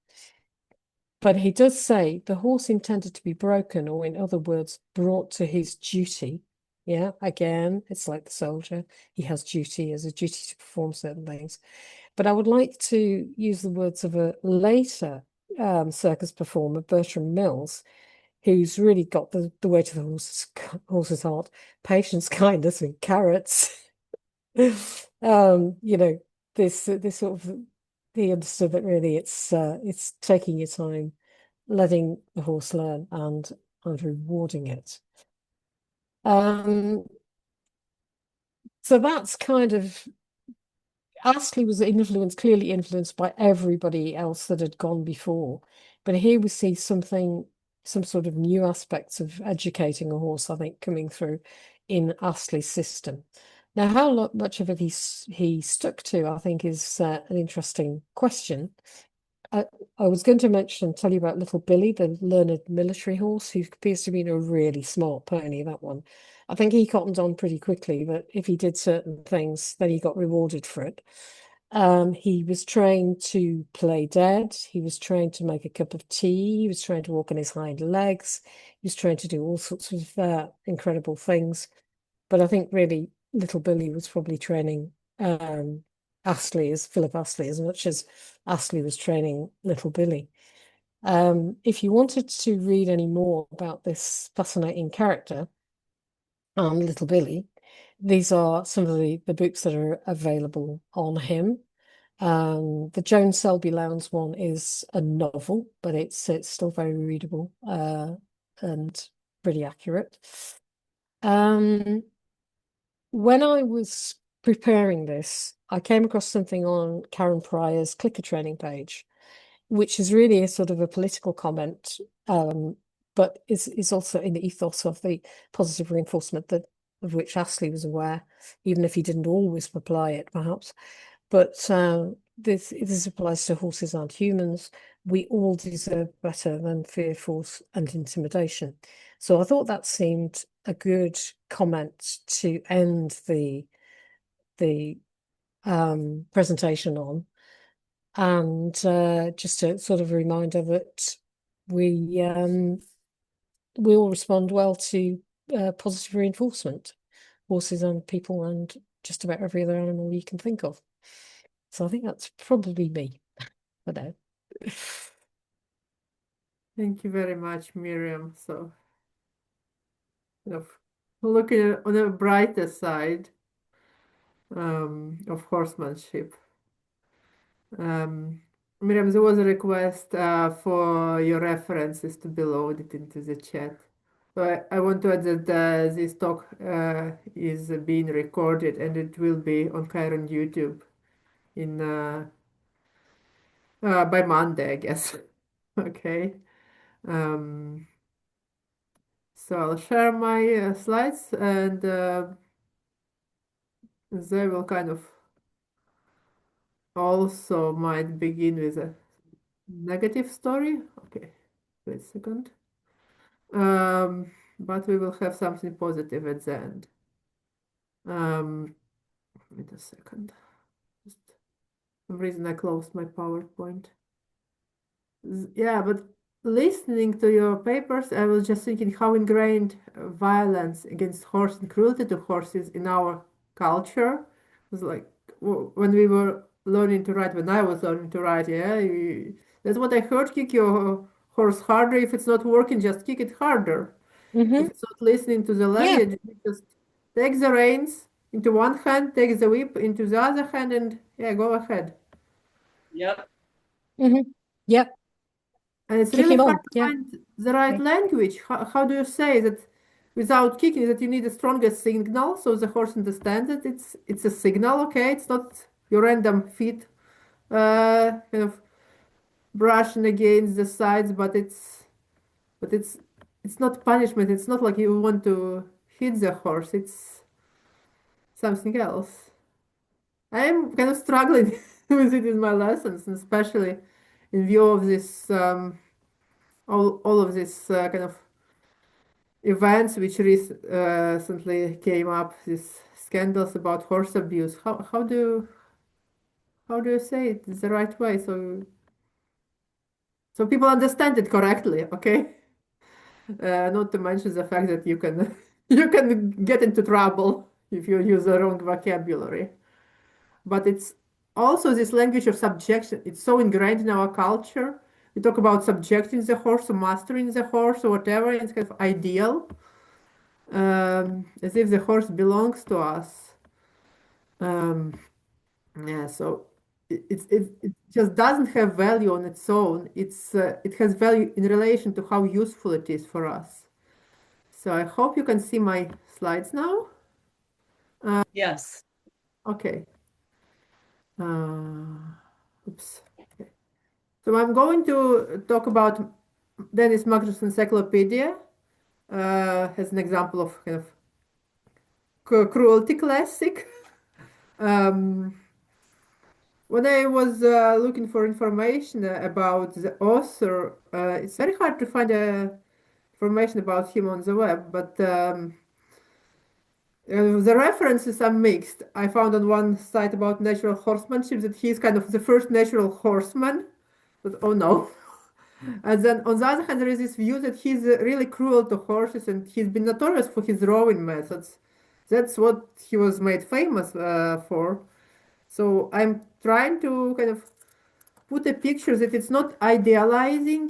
But he does say the horse intended to be broken, or in other words, brought to his duty. Yeah, again, it's like the soldier. He has duty as a duty to perform certain things. But I would like to use the words of a later circus performer, Bertram Mills, who's really got the way to the horse's heart, patience, kindness, and carrots. You know, this sort of he understood that really it's taking your time, letting the horse learn and rewarding it. So that's kind of Astley was clearly influenced by everybody else that had gone before. But here we see some sort of new aspects of educating a horse, I think, coming through in Astley's system. Now, how much of it he stuck to, I think, is an interesting question. I was going to tell you about Little Billy, the learned military horse, who appears to be a really smart pony, that one. I think he cottoned on pretty quickly, but if he did certain things, then he got rewarded for it. He was trained to play dead. He was trained to make a cup of tea. He was trained to walk on his hind legs. He was trained to do all sorts of incredible things. But I think really Little Billy was probably training Philip Astley, as much as Astley was training Little Billy. If you wanted to read any more about this fascinating character, Little Billy, these are some of the books that are available on him. The Joan Selby Lowndes one is a novel, but it's still very readable and pretty accurate. When I was preparing this, I came across something on Karen Pryor's clicker training page, which is really a sort of a political comment, but is also in the ethos of the positive reinforcement of which Astley was aware, even if he didn't always apply it, perhaps. But this applies to horses and humans. We all deserve better than fear, force, and intimidation. So I thought that seemed a good comment to end the presentation on, and just a sort of reminder that we all respond well to positive reinforcement, horses and people, and just about every other animal you can think of. So I think that's probably me for now. Thank you very much, Miriam. So, looking on the brighter side of horsemanship. Miriam, there was a request for your references to be loaded into the chat. So I want to add that this talk is being recorded and it will be on Chiron YouTube in by Monday, I guess. Okay. Um, so I'll share my slides and they will kind of also might begin with a negative story. Okay, wait a second. But we will have something positive at the end. Wait a second. Just for some reason I closed my PowerPoint. Yeah, but listening to your papers, I was just thinking how ingrained violence against horse and cruelty to horses in our culture. It was like when we were learning to ride, when I was learning to ride, yeah, that's what I heard, kick your horse harder. If it's not working, just kick it harder. If Hmm. it's not listening to the Yeah. language, you just take the reins into one hand, take the whip into the other hand, and yeah, go ahead. Yep. Hmm. Yep. And it's Kick really him hard on. to Yeah. find the right Yeah. language. How do you say that without kicking, that you need a stronger signal so the horse understands that it's a signal, okay? It's not your random feet kind of brushing against the sides, but it's not punishment. It's not like you want to hit the horse. It's something else. I'm kind of struggling with it in my lessons, and especially in view of this all of this kind of events which recently came up, these scandals about horse abuse. How do you say it the right way so people understand it correctly? Okay, not to mention the fact that you can you can get into trouble if you use the wrong vocabulary. But it's also this language of subjection. It's so ingrained in our culture. We talk about subjecting the horse or mastering the horse or whatever. It's kind of ideal, as if the horse belongs to us. Um, yeah, so it just doesn't have value on its own. It has value in relation to how useful it is for us. So I hope you can see my slides now. Yes. Okay. Uh, oops. Okay. So I'm going to talk about Dennis Magnus Encyclopedia as an example of kind of cruelty classic. Um, when I was looking for information about the author, it's very hard to find information about him on the web, but the references are mixed. I found on one site about natural horsemanship that he's kind of the first natural horseman, but oh no. And then on the other hand, there is this view that he's really cruel to horses and he's been notorious for his rowing methods. That's what he was made famous for. So I'm trying to kind of put a picture that it's not idealizing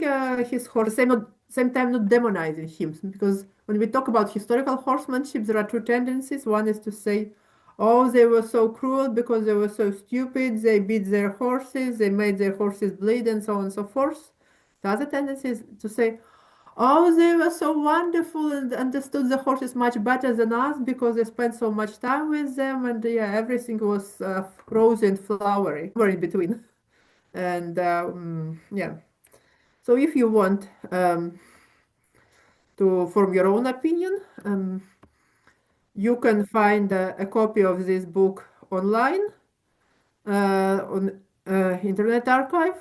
his horse, same time not demonizing him. Because when we talk about historical horsemanship, there are two tendencies. One is to say, oh, they were so cruel because they were so stupid, they beat their horses, they made their horses bleed, and so on and so forth. The other tendency is to say, oh, they were so wonderful and understood the horses much better than us because they spent so much time with them, and yeah, everything was rosy and flowery, or in between. And yeah, so if you want to form your own opinion, you can find a copy of this book online on Internet Archive,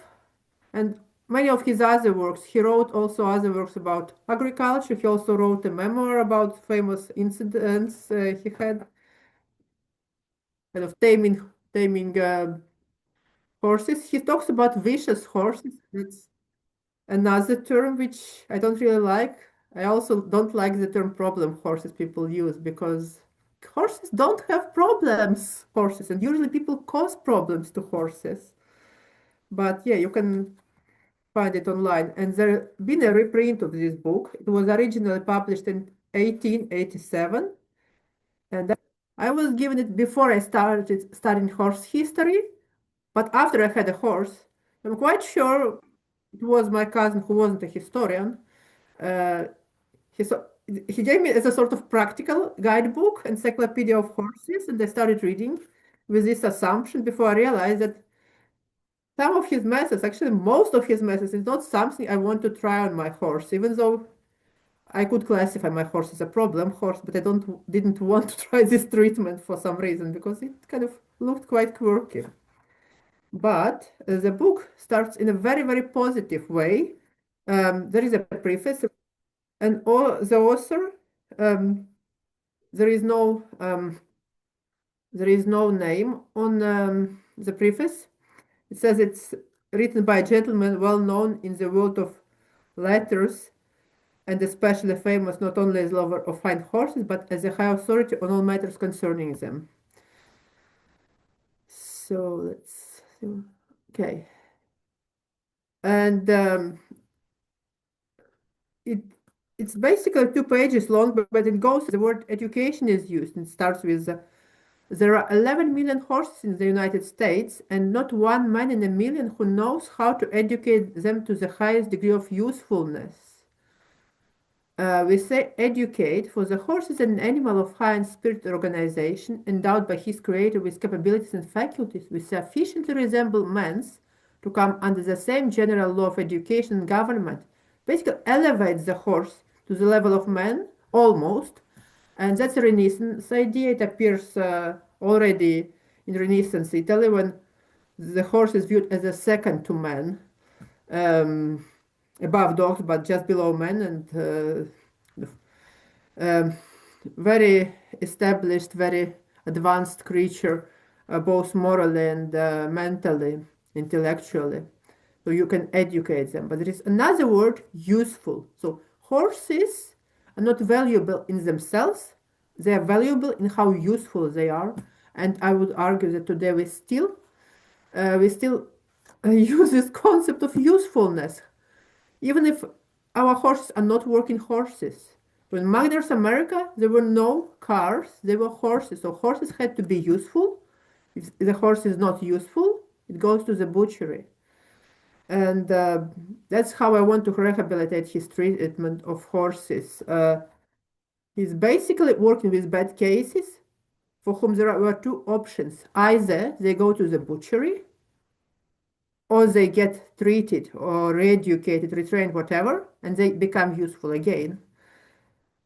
and many of his other works. He wrote also other works about agriculture. He also wrote a memoir about famous incidents he had, kind of taming horses. He talks about vicious horses. That's another term which I don't really like. I also don't like the term problem horses people use because horses don't have problems, horses, and usually people cause problems to horses. But yeah, you can find it online. And there been a reprint of this book. It was originally published in 1887, and I was given it before I started studying horse history. But after I had a horse, I'm quite sure it was my cousin who wasn't a historian. Uh, he, so, he gave me as a sort of practical guidebook, encyclopedia of horses, and I started reading with this assumption before I realized that some of his methods, actually most of his methods, is not something I want to try on my horse, even though I could classify my horse as a problem horse, but I didn't want to try this treatment for some reason because it kind of looked quite quirky. But the book starts in a very, very positive way. There is a preface, and the author, um, there is no name on the preface. It says it's written by a gentleman well known in the world of letters and especially famous not only as lover of fine horses but as a high authority on all matters concerning them. So let's see. Okay. And it's basically 2 pages long, but it goes, the word education is used and starts with there are 11 million horses in the United States, and not one man in a million who knows how to educate them to the highest degree of usefulness. We say educate, for the horse is an animal of high and spirited organization, endowed by his creator with capabilities and faculties which sufficiently resemble man's to come under the same general law of education and government. Basically elevates the horse to the level of man, almost, and that's a Renaissance idea. It appears already in Renaissance Italy when the horse is viewed as a second to man, above dogs, but just below men, and very established, very advanced creature, both morally and mentally, intellectually. So you can educate them. But there is another word, useful. So horses are not valuable in themselves. They are valuable in how useful they are. And I would argue that today we still use this concept of usefulness, even if our horses are not working horses. When Magnus America, there were no cars, they were horses. So horses had to be useful. If the horse is not useful, it goes to the butchery. And that's how I want to rehabilitate his treatment of horses. He's basically working with bad cases for whom there were two options. Either they go to the butchery, or they get treated or re-educated, retrained, whatever, and they become useful again.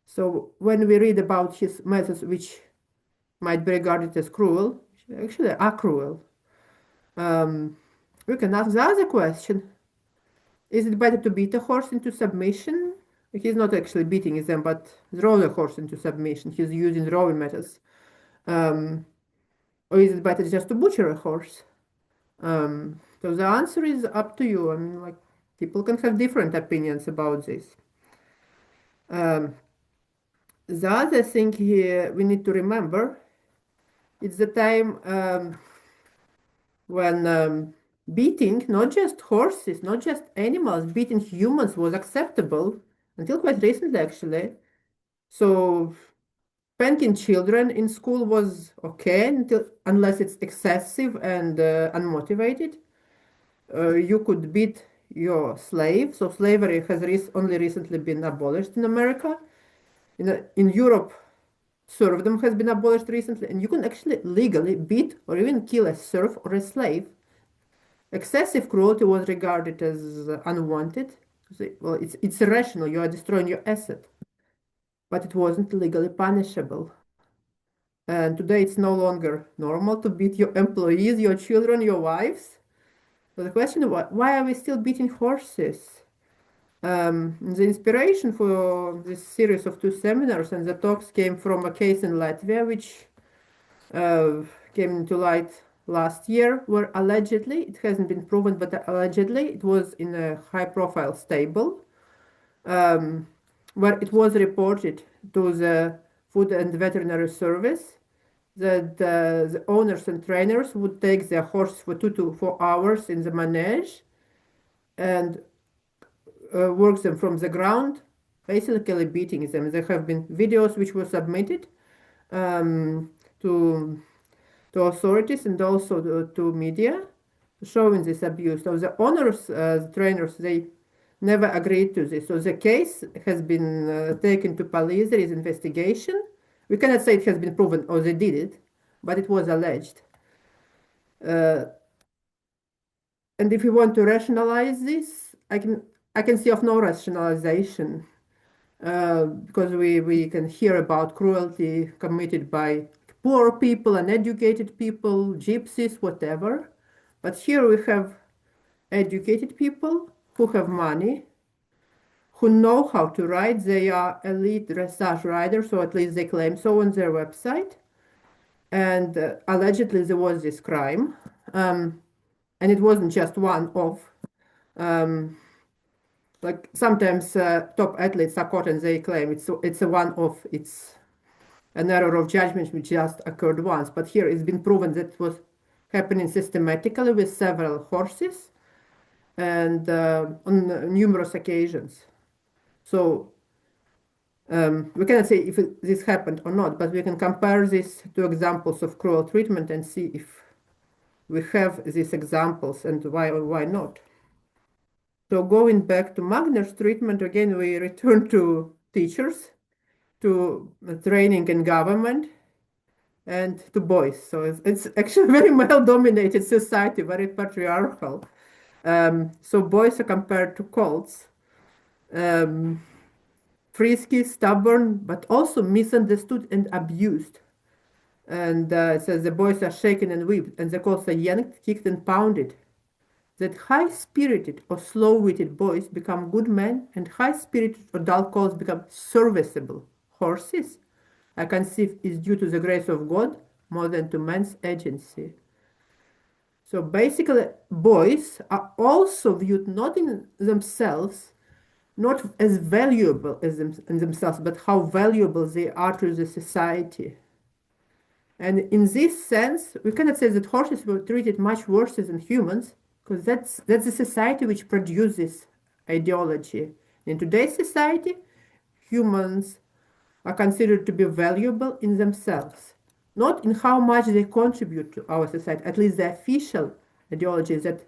So when we read about his methods, which might be regarded as cruel, actually are cruel, we can ask the other question. Is it better to beat a horse into submission? He's not actually beating them, but throw the horse into submission. He's using rowing methods. Or is it better just to butcher a horse? So the answer is up to you. I mean, like, people can have different opinions about this. The other thing here we need to remember is the time when beating not just horses, not just animals, beating humans was acceptable until quite recently, actually. So spanking children in school was okay unless it's excessive and unmotivated. You could beat your slave. So slavery has only recently been abolished in America. In Europe, serfdom has been abolished recently, and you can actually legally beat or even kill a serf or a slave. Excessive cruelty was regarded as unwanted. Well, it's irrational. You are destroying your asset, but it wasn't legally punishable. And today it's no longer normal to beat your employees, your children, your wives. So the question is, why are we still beating horses? The inspiration for this series of two seminars and the talks came from a case in Latvia, which came into light last year, where allegedly, it hasn't been proven, but allegedly it was in a high-profile stable, where it was reported to the Food and Veterinary Service that the owners and trainers would take their horse for 2 to 4 hours in the manege and work them from the ground, basically beating them. There have been videos which were submitted to authorities and also to media. showing this abuse. So the owners, the trainers, they never agreed to this. So the case has been taken to police. There is investigation. We cannot say it has been proven or they did it, but it was alleged. And if you want to rationalize this, I can see of no rationalization because we can hear about cruelty committed by poor people, uneducated people, gypsies, whatever. But here we have educated people who have money, who know how to ride. They are elite dressage riders, or at least they claim so on their website. And allegedly there was this crime. And it wasn't just one of, like sometimes top athletes are caught and they claim it's a one of, it's an error of judgment which just occurred once. But here it's been proven that it was happening systematically with several horses and on numerous occasions. So we cannot say if this happened or not, but we can compare this to examples of cruel treatment and see if we have these examples and why or why not. So going back to Magner's treatment, again, we return to teachers, to training in government, and to boys. So it's actually a very male-dominated society, very patriarchal. So boys are compared to colts, frisky, stubborn, but also misunderstood and abused. And it says the boys are shaken and whipped, and the colts are yanked, kicked, and pounded. That high-spirited or slow-witted boys become good men, and high-spirited or dull colts become serviceable horses, I conceive is due to the grace of God more than to man's agency. So basically, boys are also viewed not in themselves, not as valuable as in themselves, but how valuable they are to the society. And in this sense, we cannot say that horses were treated much worse than humans, because that's the society which produces this ideology. In today's society, humans are considered to be valuable in themselves, not in how much they contribute to our society. At least the official ideology is that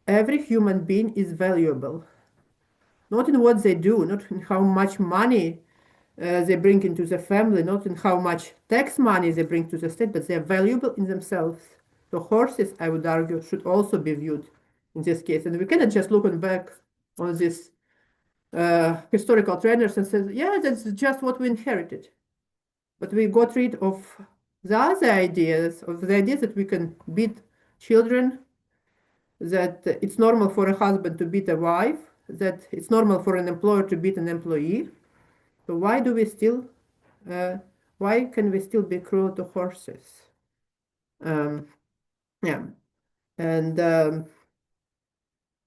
every human being is valuable, not in what they do, not in how much money they bring into the family, not in how much tax money they bring to the state, but they are valuable in themselves. So horses, I would argue, should also be viewed in this case. And we cannot just look back on this historical trainers and say, yeah, that's just what we inherited. But we got rid of the other ideas, of the ideas that we can beat children, that it's normal for a husband to beat a wife, that it's normal for an employer to beat an employee. So why do we still, why can we still be cruel to horses? Yeah, and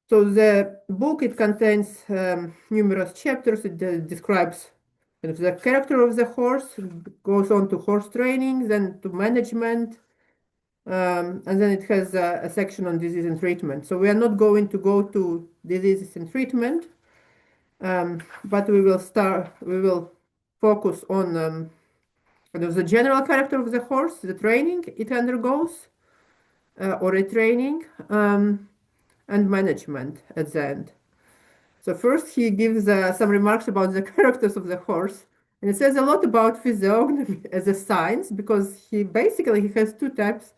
so the book, it contains numerous chapters. It describes kind of the character of the horse, goes on to horse training, then to management, and then it has a section on disease and treatment. So we are not going to go to diseases and treatment, but we will focus on kind of the general character of the horse, the training it undergoes, or retraining, and management at the end. So first he gives some remarks about the characters of the horse, and it says a lot about physiognomy as a science, because he has two types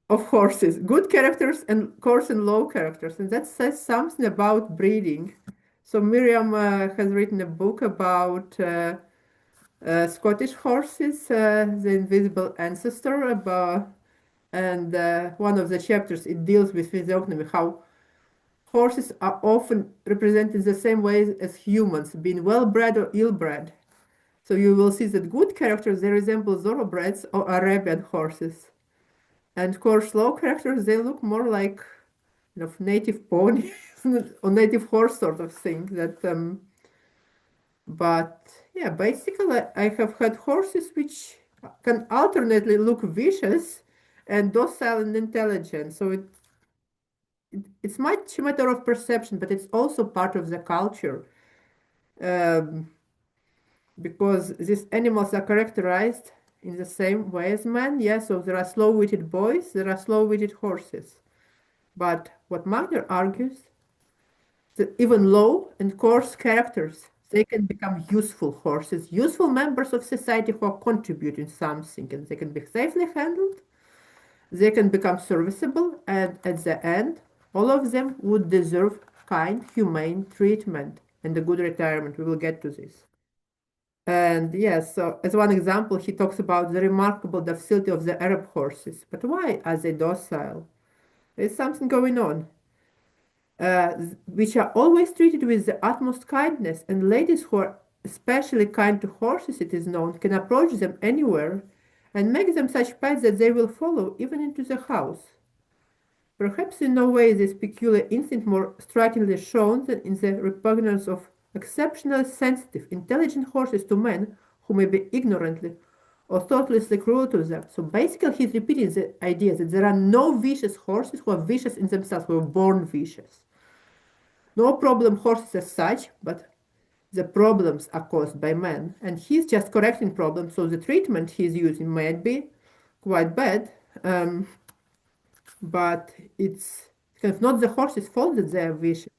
of horses: good characters and coarse and low characters, and that says something about breeding. So Miriam has written a book about Scottish horses, the invisible ancestor, and one of the chapters it deals with physiognomy, how horses are often represented the same way as humans, being well-bred or ill-bred. So you will see that good characters, they resemble thoroughbreds or Arabian horses. And coarse low characters, they look more like native pony or native horse sort of thing. But yeah, basically I have had horses which can alternately look vicious and docile and intelligent. So it's much a matter of perception, but it's also part of the culture, because these animals are characterized in the same way as men. Yes, so there are slow-witted boys, there are slow-witted horses. But what Magner argues, that even low and coarse characters, they can become useful horses, useful members of society who are contributing something, and they can be safely handled, they can become serviceable, and at the end, all of them would deserve kind, humane treatment and a good retirement. We will get to this. And yes, so as one example, he talks about the remarkable docility of the Arab horses. But why are they docile? There's something going on, which are always treated with the utmost kindness. And ladies who are especially kind to horses, it is known, can approach them anywhere and make them such pets that they will follow even into the house. Perhaps in no way is this peculiar instinct more strikingly shown than in the repugnance of exceptionally sensitive, intelligent horses to men who may be ignorantly or thoughtlessly cruel to them. So basically, he's repeating the idea that there are no vicious horses who are vicious in themselves, who are born vicious. No problem horses as such, but the problems are caused by men. And he's just correcting problems, so the treatment he's using might be quite bad. But it's kind of not the horse's fault that they are vicious.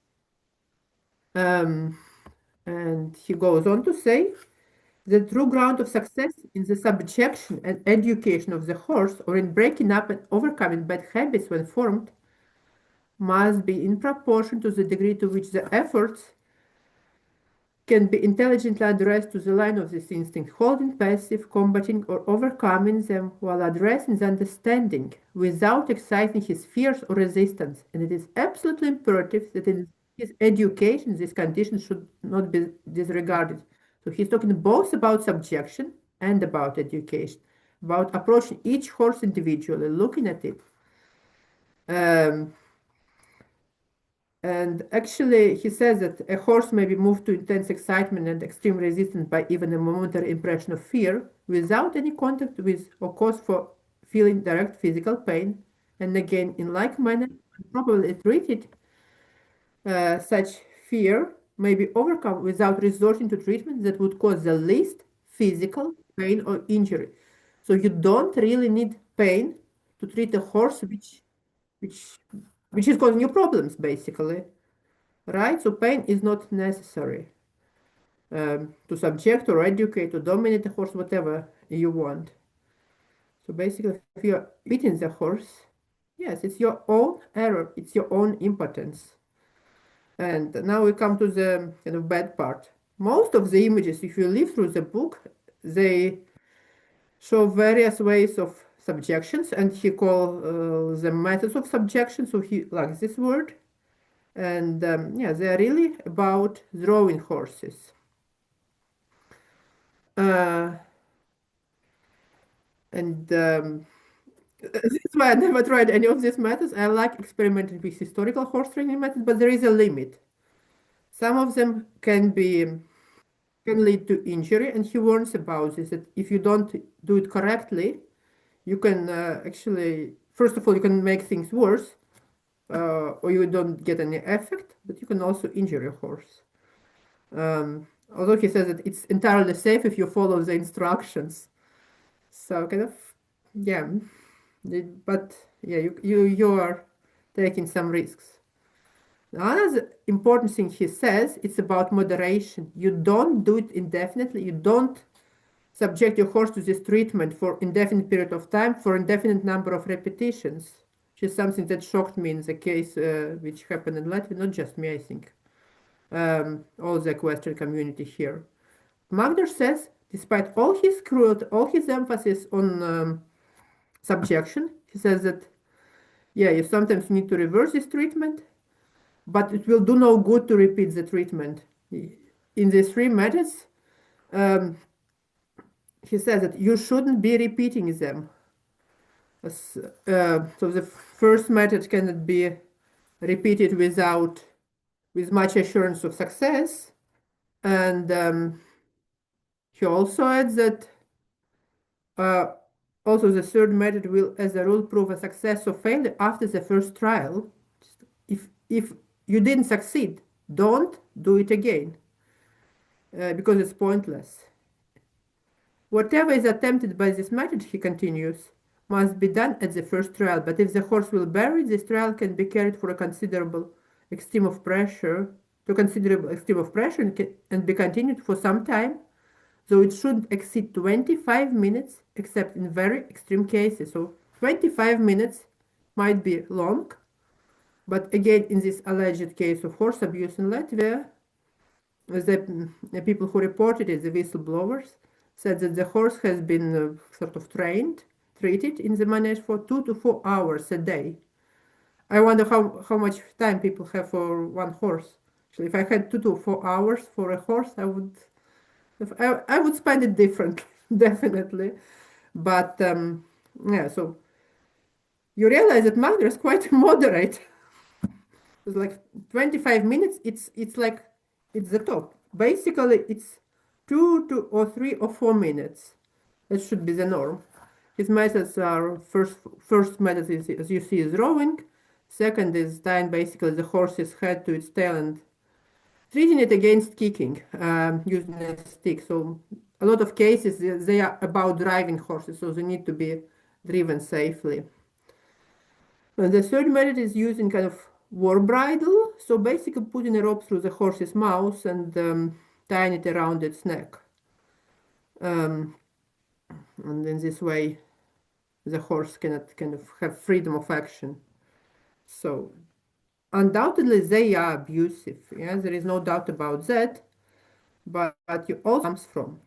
And he goes on to say the true ground of success in the subjection and education of the horse, or in breaking up and overcoming bad habits when formed, must be in proportion to the degree to which the efforts can be intelligently addressed to the line of this instinct, holding passive, combating, or overcoming them while addressing the understanding without exciting his fears or resistance. And it is absolutely imperative that in his education, this condition should not be disregarded. So he's talking both about subjection and about education, about approaching each horse individually, looking at it. And actually, he says that a horse may be moved to intense excitement and extreme resistance by even a momentary impression of fear without any contact with or cause for feeling direct physical pain. And again, in like manner, properly treated, such fear may be overcome without resorting to treatment that would cause the least physical pain or injury. So you don't really need pain to treat a horse which which is causing you problems, basically, right? So pain is not necessary to subject or educate or dominate the horse, whatever you want. So basically, if you're beating the horse, yes, it's your own error, it's your own impotence. And now we come to the kind of bad part. Most of the images, if you live through the book, they show various ways of subjections, and he calls them methods of subjection, so he likes this word. And yeah, they're really about drawing horses. This is why I never tried any of these methods. I like experimenting with historical horse training methods, but there is a limit. Some of them can lead to injury, and he warns about this, that if you don't do it correctly, you can actually, first of all, you can make things worse, or you don't get any effect, but you can also injure your horse. Although he says that it's entirely safe if you follow the instructions. So kind of, yeah, but yeah, you are taking some risks. Another important thing he says, it's about moderation. You don't do it indefinitely. You don't subject your horse to this treatment for indefinite period of time, for indefinite number of repetitions, which is something that shocked me in the case which happened in Latvia, not just me, I think. All the equestrian community here. Magner says, despite all his cruelty, all his emphasis on subjection, he says that, yeah, you sometimes need to reverse this treatment, but it will do no good to repeat the treatment. In these three methods, he says that you shouldn't be repeating them. So the first method cannot be repeated with much assurance of success. And he also adds that also the third method will, as a rule, prove a success or failure after the first trial. If you didn't succeed, don't do it again because it's pointless. Whatever is attempted by this method, he continues, must be done at the first trial. But if the horse will bear it, this trial can be carried for a considerable extreme of pressure, and be continued for some time, though it shouldn't exceed 25 minutes, except in very extreme cases. So 25 minutes might be long, but again, in this alleged case of horse abuse in Latvia, the people who reported it, the whistleblowers, said that the horse has been sort of treated in the manege for 2 to 4 hours a day. I wonder how much time people have for one horse. Actually, if I had 2 to 4 hours for a horse, I would spend it differently, definitely. But yeah, so you realize that Magda is quite moderate. It's like 25 minutes. It's like it's the top. Basically, it's 2 or 3 or 4 minutes. That should be the norm. His methods are first method is, as you see, is rowing. Second is tying basically the horse's head to its tail and treating it against kicking using a stick. So a lot of cases they are about driving horses, so they need to be driven safely. And the third method is using kind of war bridle. So basically putting a rope through the horse's mouth and tying it around its neck. And in this way, the horse cannot kind of have freedom of action. So undoubtedly they are abusive. Yeah, there is no doubt about that. But you also comes from.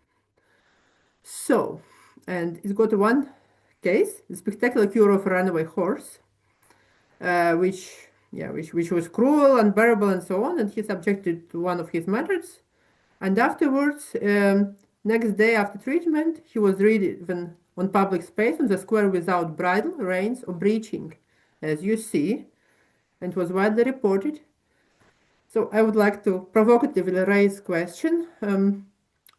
So, and it's got one case, the spectacular cure of a runaway horse, which was cruel, unbearable, and so on. And he subjected to one of his methods. And afterwards, next day after treatment, he was ridden on public space on the square without bridle, reins, or breeching, as you see, and was widely reported. So I would like to provocatively raise question.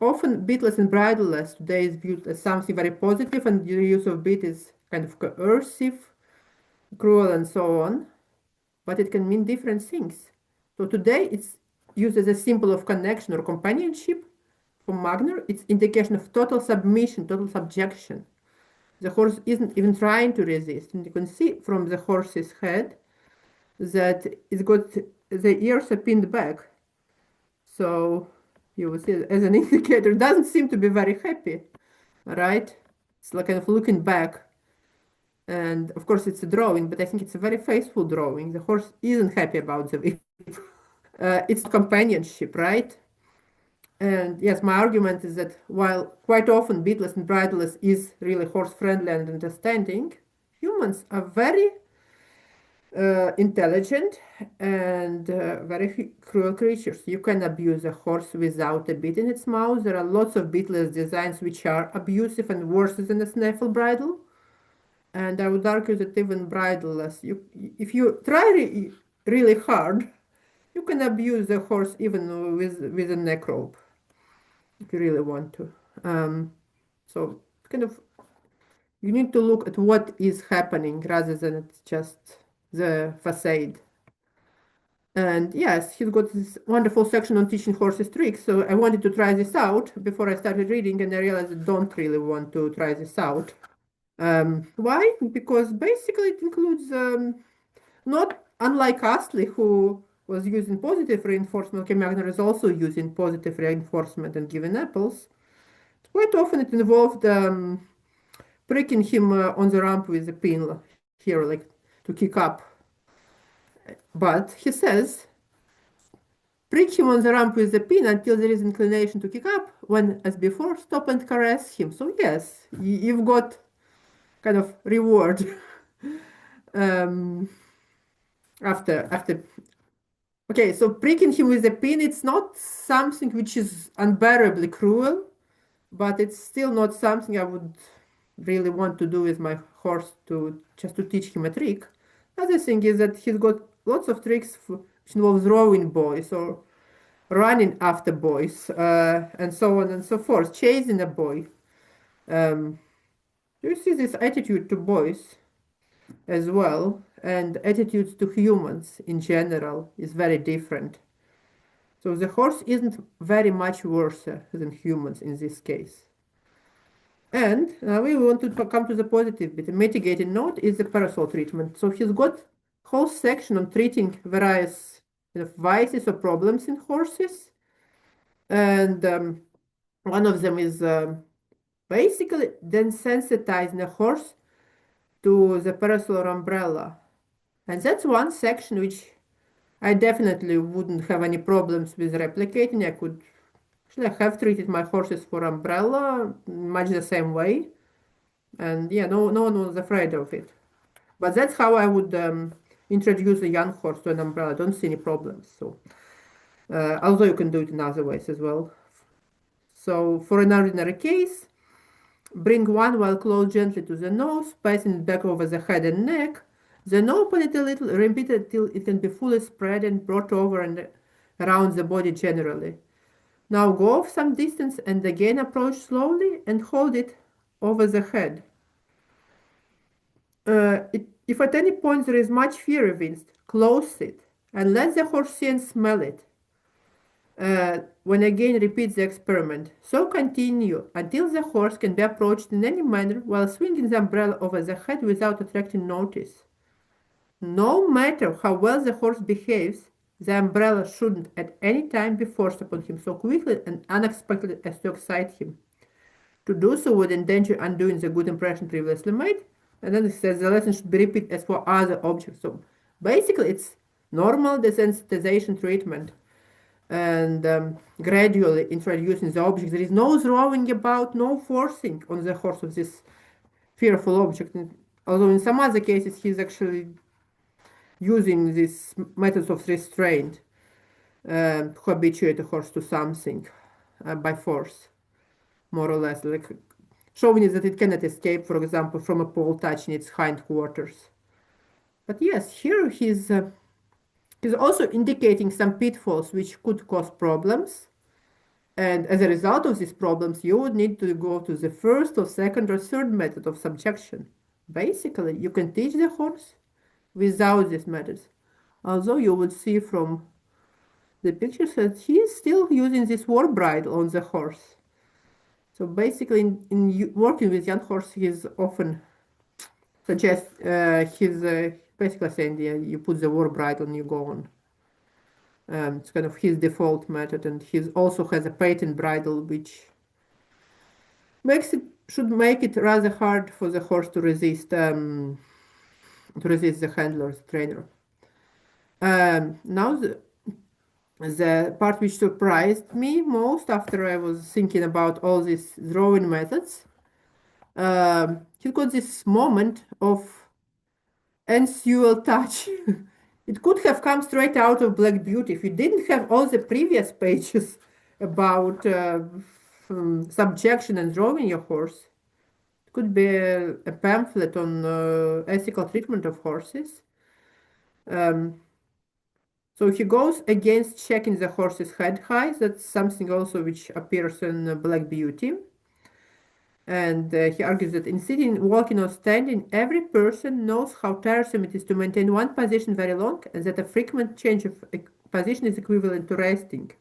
Often bitless and bridleless today is viewed as something very positive, and the use of bit is kind of coercive, cruel, and so on. But it can mean different things. So today it's used as a symbol of connection or companionship. For Magner, it's indication of total submission, total subjection. The horse isn't even trying to resist. And you can see from the horse's head that it's got the ears are pinned back. So you will see it as an indicator. It doesn't seem to be very happy, right? It's like kind of looking back. And of course it's a drawing, but I think it's a very faithful drawing. The horse isn't happy about the whip. It's companionship, right? And yes, my argument is that while quite often bitless and bridleless is really horse-friendly and understanding, humans are very intelligent and very cruel creatures. You can abuse a horse without a bit in its mouth. There are lots of bitless designs which are abusive and worse than a snaffle bridle. And I would argue that even bridleless, if you try really hard, you can abuse the horse even with a neck rope, if you really want to. So kind of, you need to look at what is happening rather than it's just the facade. And yes, he's got this wonderful section on teaching horses tricks. So I wanted to try this out before I started reading, and I realized I don't really want to try this out. Why? Because basically it includes, not unlike Astley, who was using positive reinforcement, Magner is also using positive reinforcement and giving apples. Quite often it involved pricking him on the rump with a pin here, like to kick up. But he says, prick him on the rump with the pin until there is inclination to kick up. When, as before, stop and caress him. So yes, you've got kind of reward after. Okay, so pricking him with a pin, it's not something which is unbearably cruel, but it's still not something I would really want to do with my horse just to teach him a trick. Other thing is that he's got lots of tricks which involves rowing boys or running after boys, and so on and so forth, chasing a boy. You see this attitude to boys as well, and attitudes to humans in general is very different. So the horse isn't very much worse than humans in this case. And we want to come to the positive bit. A mitigating note is the parasol treatment. So he's got whole section on treating various vices or problems in horses. And one of them is basically desensitizing a horse to the parasol or umbrella. And that's one section which I definitely wouldn't have any problems with replicating. I could actually have treated my horses for umbrella much the same way. And yeah, no one was afraid of it. But that's how I would introduce a young horse to an umbrella. I don't see any problems. So, although you can do it in other ways as well. So for an ordinary case, bring one while close gently to the nose, passing it back over the head and neck. Then open it a little, repeat it till it can be fully spread and brought over and around the body generally. Now go off some distance and again approach slowly and hold it over the head. If at any point there is much fear evinced, close it and let the horse see and smell it. When again repeat the experiment. So continue until the horse can be approached in any manner while swinging the umbrella over the head without attracting notice. No matter how well the horse behaves, the umbrella shouldn't at any time be forced upon him so quickly and unexpectedly as to excite him. To do so would endanger undoing the good impression previously made. And then it says the lesson should be repeated as for other objects. So basically it's normal desensitization treatment and gradually introducing the object. There is no throwing about, no forcing on the horse of this fearful object. Although in some other cases he's actually using these methods of restraint to habituate a horse to something by force, more or less, like showing it that it cannot escape, for example, from a pole touching its hindquarters. But yes, here he's also indicating some pitfalls which could cause problems. And as a result of these problems, you would need to go to the first or second or third method of subjection. Basically, you can teach the horse without these methods. Although you would see from the pictures that he is still using this war bridle on the horse. So basically, in working with young horse, he's often suggests he's basically saying, yeah, you put the war bridle and you go on. It's kind of his default method, and he also has a patent bridle, which should make it rather hard for the horse to resist the handler's trainer. Now the part which surprised me most after I was thinking about all these drawing methods, he got this moment of sensual touch. It could have come straight out of Black Beauty if you didn't have all the previous pages about subjection and drawing your horse. It could be a pamphlet on ethical treatment of horses. So he goes against checking the horse's head height. That's something also which appears in Black Beauty. And he argues that in sitting, walking, or standing, every person knows how tiresome it is to maintain one position very long, and that a frequent change of position is equivalent to resting.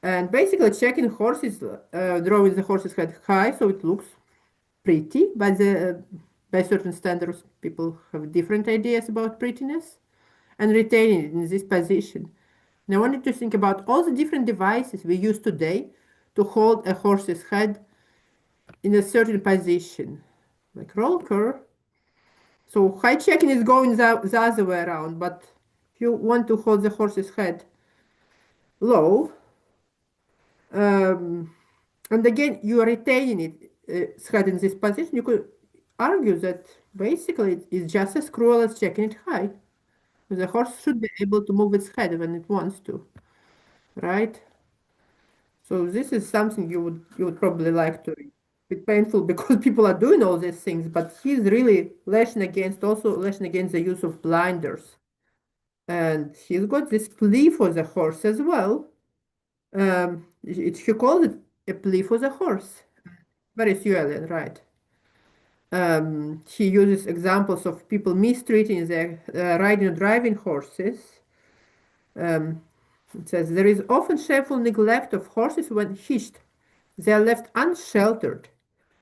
And basically checking horses, drawing the horse's head high so it looks pretty, but by certain standards people have different ideas about prettiness, and retaining it in this position. And I wanted to think about all the different devices we use today to hold a horse's head in a certain position, like rocker. So high checking is going the other way around, but if you want to hold the horse's head low, and again you are retaining its head in this position, you could argue that basically it's just as cruel as checking it high. The horse should be able to move its head when it wants to, right? So this is something you would probably like to read. It's painful because people are doing all these things, but he's really lashing against the use of blinders. And he's got this plea for the horse as well. He called it a plea for the horse. Very Sewellian, right? He uses examples of people mistreating their riding or driving horses. It says, there is often shameful neglect of horses when hitched. They are left unsheltered.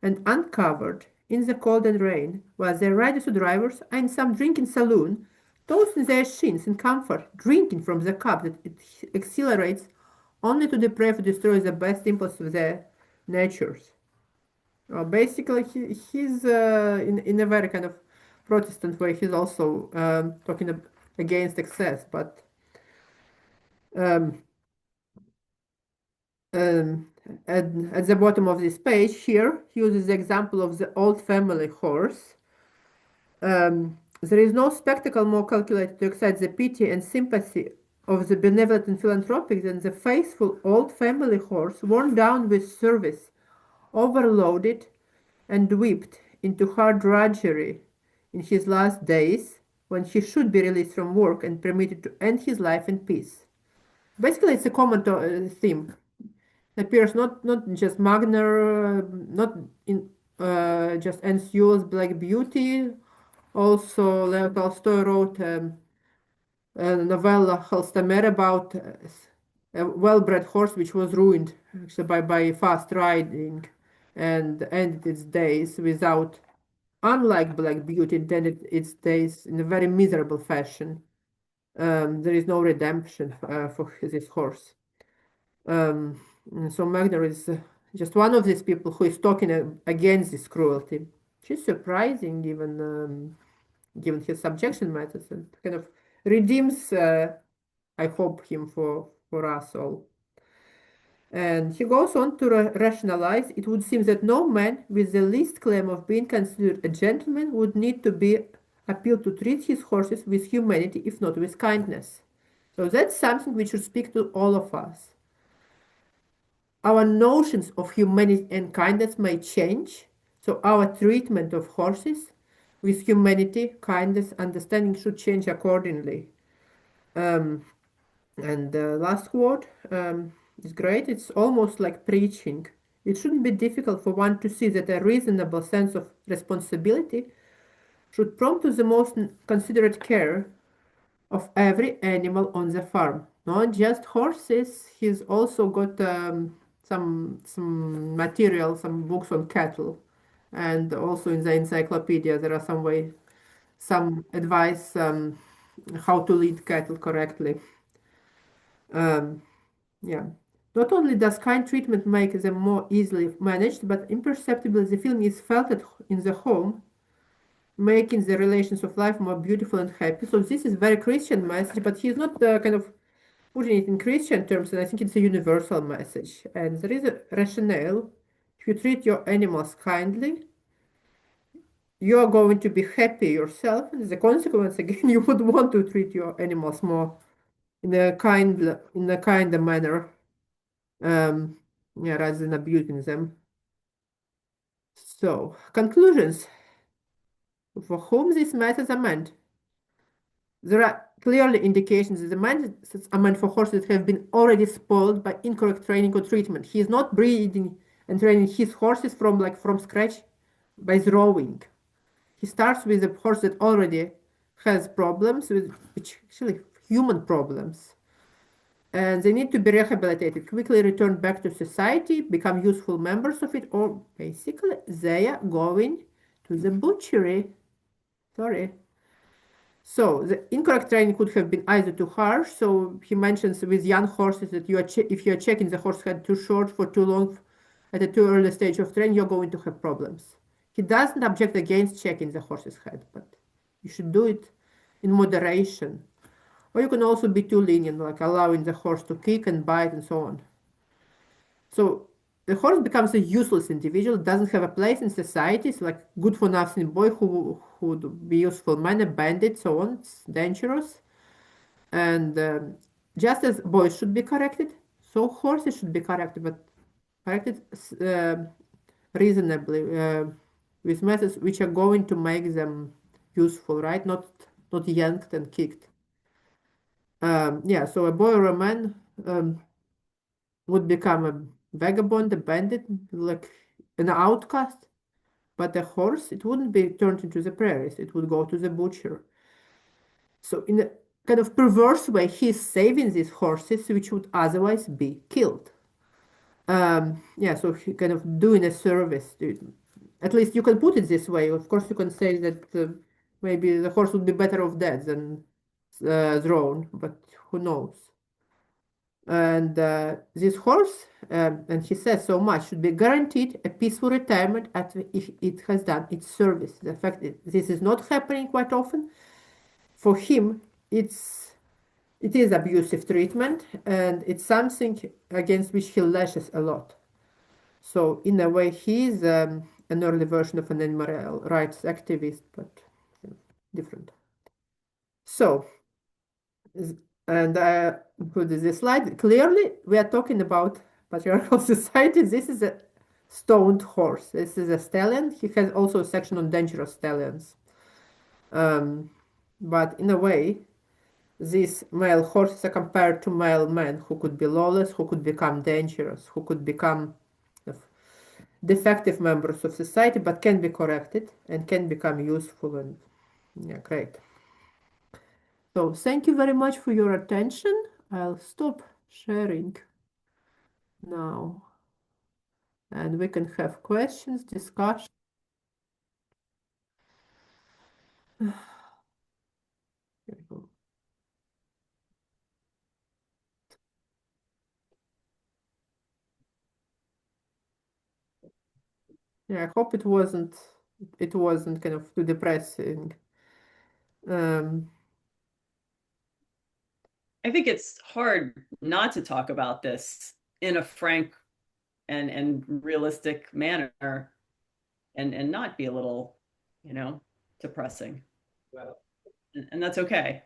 and uncovered in the cold and rain, while their riders or drivers are in some drinking saloon, toasting their shins in comfort, drinking from the cup that it accelerates only to deprave or destroy the best impulse of their natures. Basically, he's in a very kind of Protestant way. He's also talking against excess, but um, um, at the bottom of this page here, he uses the example of the old family horse. There is no spectacle more calculated to excite the pity and sympathy of the benevolent and philanthropic than the faithful old family horse, worn down with service, overloaded, and whipped into hard drudgery in his last days, when he should be released from work and permitted to end his life in peace. Basically, it's a common theme. It appears not just Magner, not in just Ensewell's Black Beauty. Also, Leo Tolstoy wrote a novella Halstamer about a well-bred horse which was ruined actually by fast riding and ended its days without, unlike Black Beauty, it ended its days in a very miserable fashion. There is no redemption for this horse. So Magner is just one of these people who is talking against this cruelty. She's surprising, given his subjection methods, and kind of redeems, I hope, him for us all. And he goes on to rationalize. It would seem that no man with the least claim of being considered a gentleman would need to be appealed to treat his horses with humanity, if not with kindness. So that's something which should speak to all of us. Our notions of humanity and kindness may change, so our treatment of horses with humanity, kindness, understanding should change accordingly. And the last quote is great. It's almost like preaching. It shouldn't be difficult for one to see that a reasonable sense of responsibility should prompt to the most considerate care of every animal on the farm, not just horses. He's also got some material, some books on cattle, and also in the encyclopedia there are some advice how to lead cattle correctly. Yeah. Not only does kind treatment make them more easily managed, but imperceptibly the feeling is felt in the home, making the relations of life more beautiful and happy. So this is very Christian message, but he's not kind of putting it in Christian terms, and I think it's a universal message. And there is a rationale. If you treat your animals kindly, you are going to be happy yourself. And as a consequence, again, you would want to treat your animals more in a kinder manner, yeah, rather than abusing them. So, conclusions. For whom these methods are meant? There are clearly indications that the methods are meant for horses that have been already spoiled by incorrect training or treatment. He is not breeding and training his horses from scratch by throwing. He starts with a horse that already has problems, which actually human problems. And they need to be rehabilitated, quickly return back to society, become useful members of it, or basically they are going to the butchery. Sorry. So the incorrect training could have been either too harsh. So he mentions with young horses that if you are checking the horse head too short for too long at a too early stage of training, you're going to have problems. He doesn't object against checking the horse's head, but you should do it in moderation. Or you can also be too lenient, like allowing the horse to kick and bite and so on. So the horse becomes a useless individual, doesn't have a place in society. It's like good for nothing boy who would be useful man, a bandit, so on. It's dangerous. And just as boys should be corrected, so horses should be corrected, but corrected reasonably with methods which are going to make them useful, right? Not yanked and kicked. Yeah, so a boy or a man would become a vagabond, a bandit, like an outcast. But a horse, it wouldn't be turned into the prairies. It would go to the butcher. So in a kind of perverse way, he's saving these horses, which would otherwise be killed. Yeah, so he kind of doing a service At least you can put it this way. Of course, you can say that maybe the horse would be better off dead than thrown, but who knows? And this horse, and he says so much, should be guaranteed a peaceful retirement if it has done its service. The fact that this is not happening quite often, for him, it is abusive treatment, and it's something against which he lashes a lot. So in a way, he is an early version of an animal rights activist, but different. So, and I included this slide. Clearly, we are talking about patriarchal society. This is a stoned horse. This is a stallion. He has also a section on dangerous stallions. But in a way, these male horses are compared to male men who could be lawless, who could become dangerous, who could become defective members of society, but can be corrected and can become useful. And yeah, great. So thank you very much for your attention. I'll stop sharing now, and we can have questions, discussion. Here we go. Yeah, I hope it wasn't kind of too depressing. I think it's hard not to talk about this in a frank and realistic manner and not be a little, depressing. And that's okay.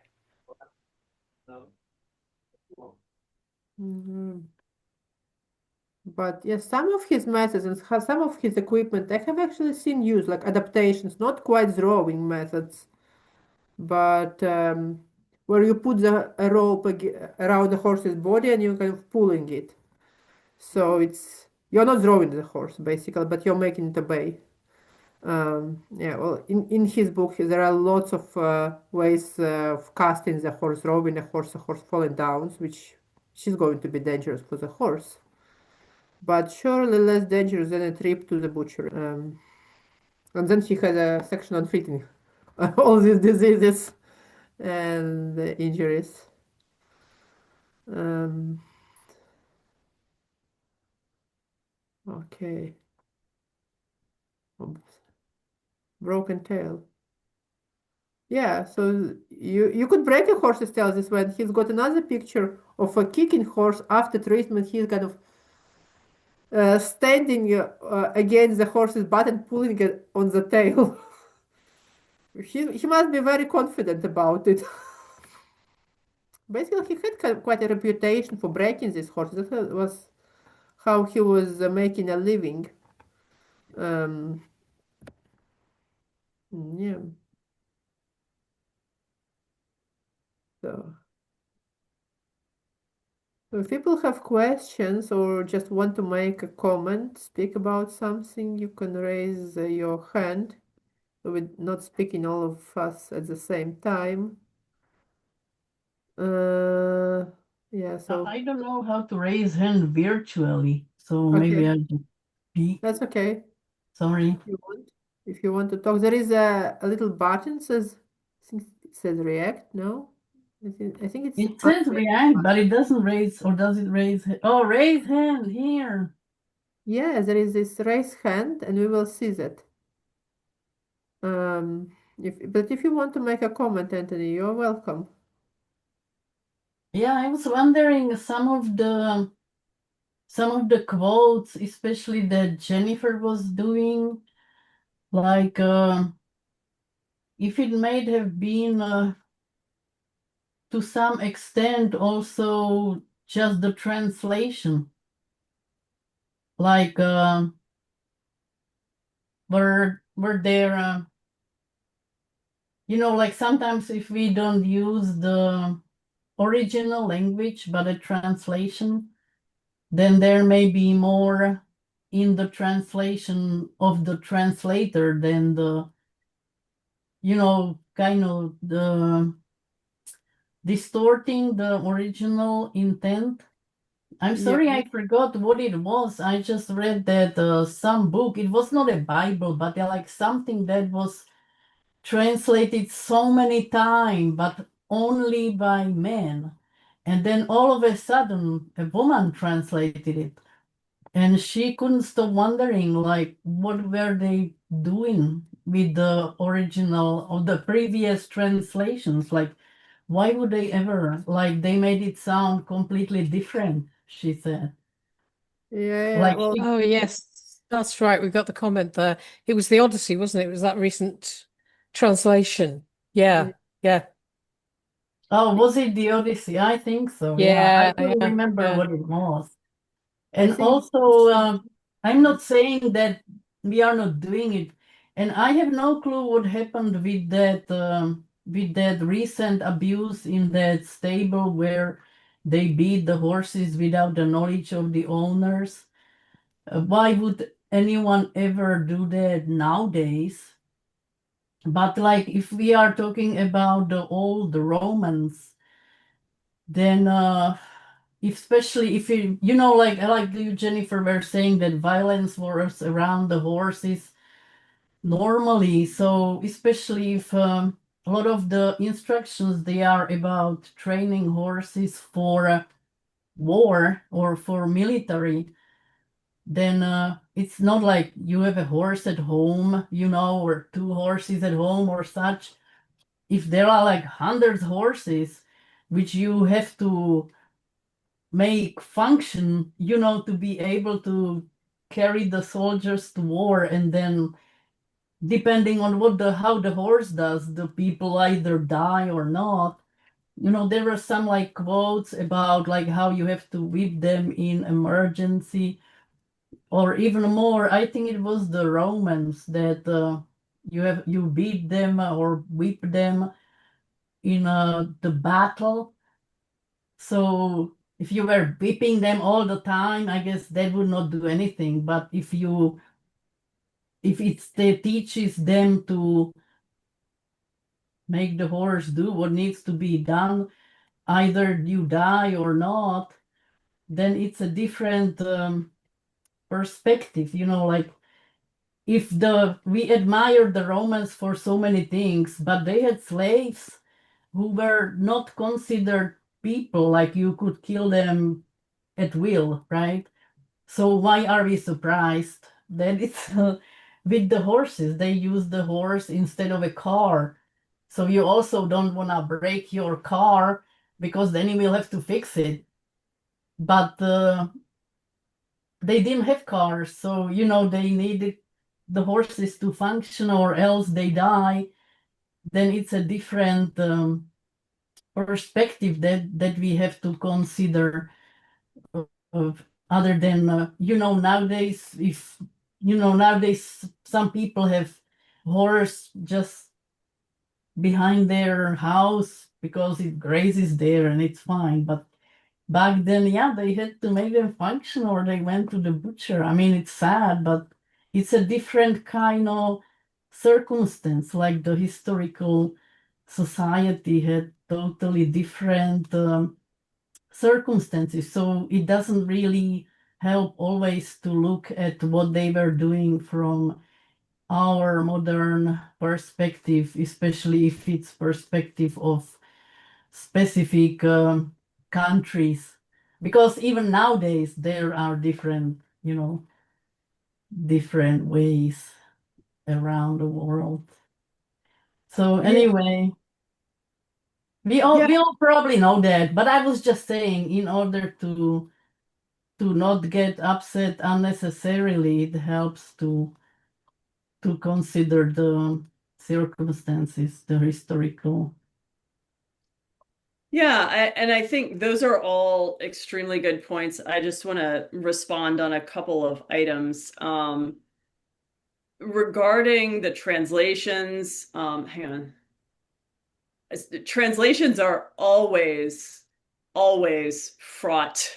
But yes, some of his methods and some of his equipment I have actually seen used, like adaptations, not quite drawing methods, but where you put a rope around the horse's body and you're kind of pulling it. So you're not drawing the horse basically, but you're making it obey. Yeah, well, in his book, there are lots of ways of casting the horse, rowing the horse falling down, which is going to be dangerous for the horse, but surely less dangerous than a trip to the butcher. And then he had a section on treating all these diseases and injuries. Okay. Oops. Broken tail. Yeah, so you could break a horse's tail this way. He's got another picture of a kicking horse after treatment. He's kind of standing against the horse's butt and pulling it on the tail. He must be very confident about it. Basically, he had quite a reputation for breaking this horse. That was how he was making a living. Yeah. So if people have questions or just want to make a comment, speak about something, you can raise your hand. We're not speaking all of us at the same time. Yeah, so I don't know how to raise hand virtually, so maybe okay, I can be that's okay. sorry. If you want to talk, there is a little button says, I think it says react. No, I think it's It says react, but it doesn't raise, or does it raise? Oh, raise hand here. Yeah, there is this raise hand, and we will see that. But if you want to make a comment, Anthony, you're welcome. Yeah, I was wondering some of the quotes, especially that Jennifer was doing, like if it may have been to some extent also just the translation, like were there like sometimes if we don't use the original language but a translation, then there may be more in the translation of the translator than the kind of the distorting the original intent. I'm Yeah. sorry, I forgot what it was. I just read that some book. It was not a Bible, but like something that was translated so many times, but only by men. And then all of a sudden, a woman translated it. And she couldn't stop wondering, like, what were they doing with the original of the previous translations? Like, why would they ever, like, they made it sound completely different, she said. Yeah, Like, well, Oh, yes, that's right. We got the comment there. It was the Odyssey, wasn't it? It was that recent translation. yeah, Yeah, yeah, oh, was it the Odyssey? I think so. Yeah, I yeah, couldn't yeah, remember yeah. what it was. I And think also, I'm not saying that we are not doing it. And I have no clue what happened with that recent abuse in that stable where they beat the horses without the knowledge of the owners. Why would anyone ever do that nowadays? But like if we are talking about the old Romans, then especially if you know like you Jennifer were saying that violence was around the horses normally, so especially if a lot of the instructions they are about training horses for war or for military, then it's not like you have a horse at home, you know, or two horses at home or such. If there are like hundreds horses which you have to make function, you know, to be able to carry the soldiers to war, and then depending on what the how the horse does, the people either die or not. You know, there are some like quotes about like how you have to whip them in emergency, or even more. I think it was the Romans that you beat them or whip them in the battle. So if you were whipping them all the time, I guess that would not do anything. But if it's that teaches them to make the horse do what needs to be done, either you die or not, then it's a different perspective. You know, like if the we admire the Romans for so many things, but they had slaves who were not considered people, like you could kill them at will, right? So why are we surprised that it's with the horses? They use the horse instead of a car. So you also don't want to break your car because then you will have to fix it. But they didn't have cars, so you know they needed the horses to function, or else they die. Then it's a different perspective that we have to consider of other than you know nowadays if you know nowadays some people have horse just behind their house because it grazes there and it's fine, but back then yeah they had to make them function or they went to the butcher. I mean it's sad, but it's a different kind of circumstance. Like the historical society had totally different circumstances. So it doesn't really help always to look at what they were doing from our modern perspective, especially if it's perspective of specific countries. Because even nowadays there are different, you know, different ways around the world. So yeah, anyway, yeah, we all probably know that, but I was just saying in order to not get upset unnecessarily, it helps to consider the circumstances, the historical. Yeah, and I think those are all extremely good points. I just want to respond on a couple of items. Regarding the translations, hang on. Translations are always fraught.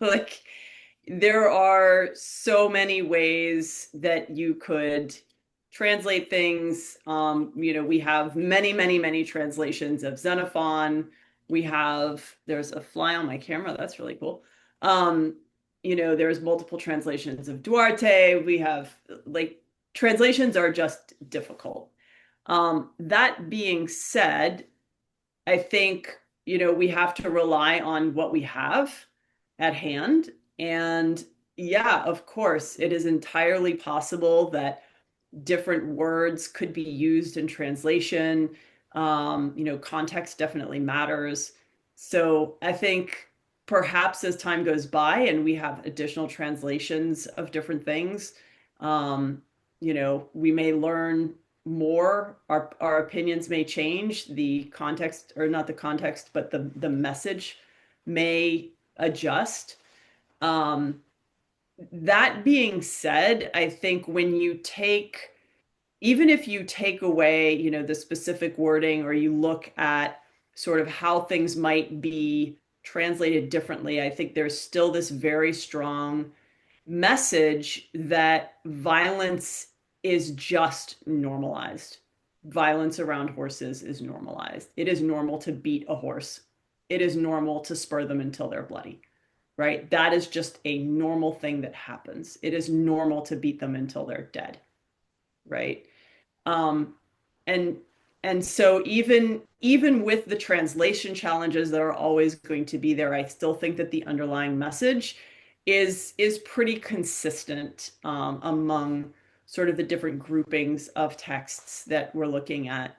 Like there are so many ways that you could translate things. You know, we have many translations of Xenophon. There's a fly on my camera. That's really cool. There's multiple translations of Duarte. We have like translations are just difficult. That being said, I think, we have to rely on what we have at hand. And yeah, of course, it is entirely possible that different words could be used in translation. Context definitely matters. So I think perhaps as time goes by and we have additional translations of different things, we may learn more. Our opinions may change. The context, or not the context, but the message may adjust. That being said, I think even if you take away, the specific wording, or you look at sort of how things might be translated differently, I think there's still this very strong message that violence is just normalized. Violence around horses is normalized. It is normal to beat a horse. It is normal to spur them until they're bloody, right? That is just a normal thing that happens. It is normal to beat them until they're dead, right? Um, and and so even with the translation challenges that are always going to be there, I still think that the underlying message is pretty consistent among sort of the different groupings of texts that we're looking at.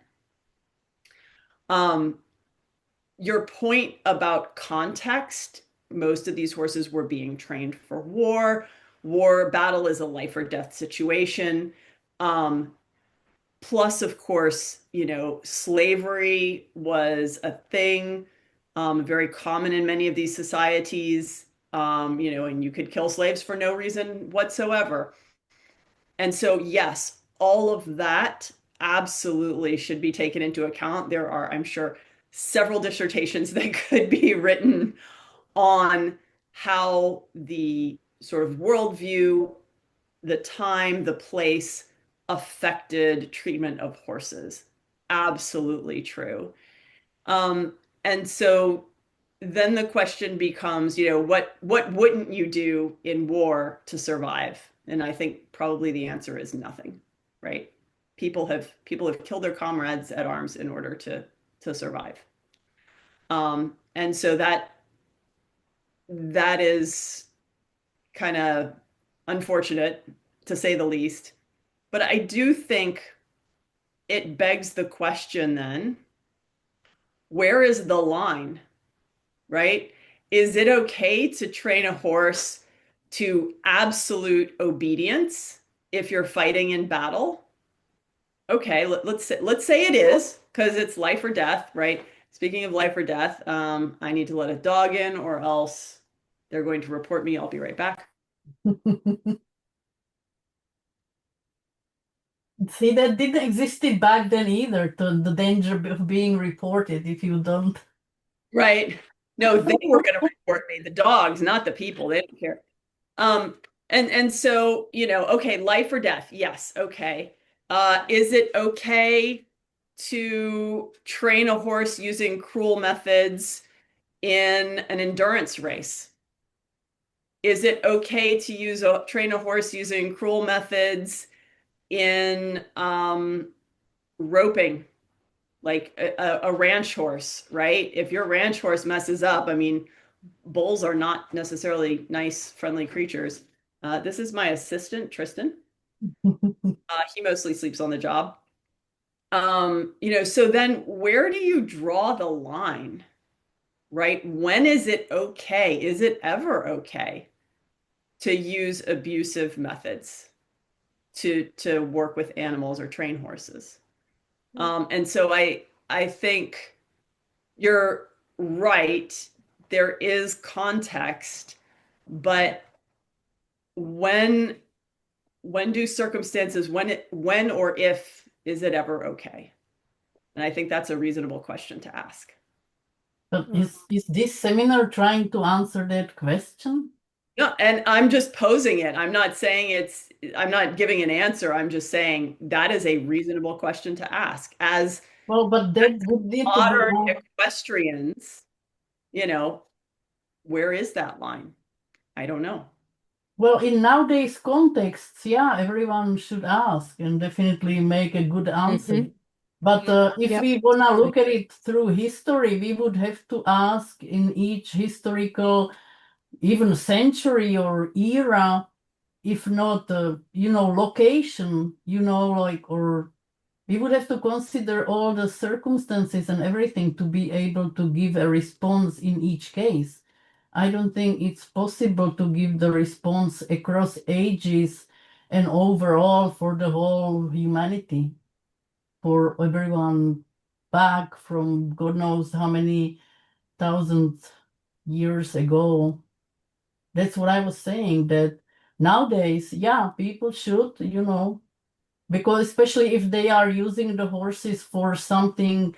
Your point about context, most of these horses were being trained for war. War battle is a life or death situation. Plus, of course, slavery was a thing, very common in many of these societies, and you could kill slaves for no reason whatsoever. And so, yes, all of that absolutely should be taken into account. There are, I'm sure, several dissertations that could be written on how the sort of worldview, the time, the place affected treatment of horses. Absolutely true. And so then the question becomes, what wouldn't you do in war to survive? And I think probably the answer is nothing, right? People have killed their comrades at arms in order to survive. And so that is kind of unfortunate, to say the least. But I do think it begs the question then, where is the line, right? Is it okay to train a horse to absolute obedience if you're fighting in battle? Okay, let's say it is, because it's life or death, right? Speaking of life or death, I need to let a dog in or else they're going to report me. I'll be right back. See, that didn't exist back then either, the danger of being reported if you don't. Right. No, they were going to report me, the dogs, not the people. They don't care. And so, okay, life or death. Yes, okay. Is it okay to train a horse using cruel methods in an endurance race? Is it okay to train a horse using cruel methods in roping, like a ranch horse, right? If your ranch horse messes up, I mean, bulls are not necessarily nice, friendly creatures. This is my assistant, Tristan. He mostly sleeps on the job. So then where do you draw the line, right? When is it okay? Is it ever okay to use abusive methods to work with animals or train horses? And so I think you're right. There is context, but when do circumstances, when or if is it ever okay? And I think that's a reasonable question to ask. But is this seminar trying to answer that question? No, and I'm just posing it. I'm not saying I'm not giving an answer. I'm just saying that is a reasonable question to ask. As Well, but that would need to modern be equestrians, where is that line? I don't know. Well, in nowadays contexts, yeah, everyone should ask and definitely make a good answer. But if Yep. we want to look at it through history, we would have to ask in each historical, even century or era, if not, location, or we would have to consider all the circumstances and everything to be able to give a response in each case. I don't think it's possible to give the response across ages and overall for the whole humanity, for everyone back from God knows how many thousand years ago. That's what I was saying, that nowadays, yeah, people should, because especially if they are using the horses for something,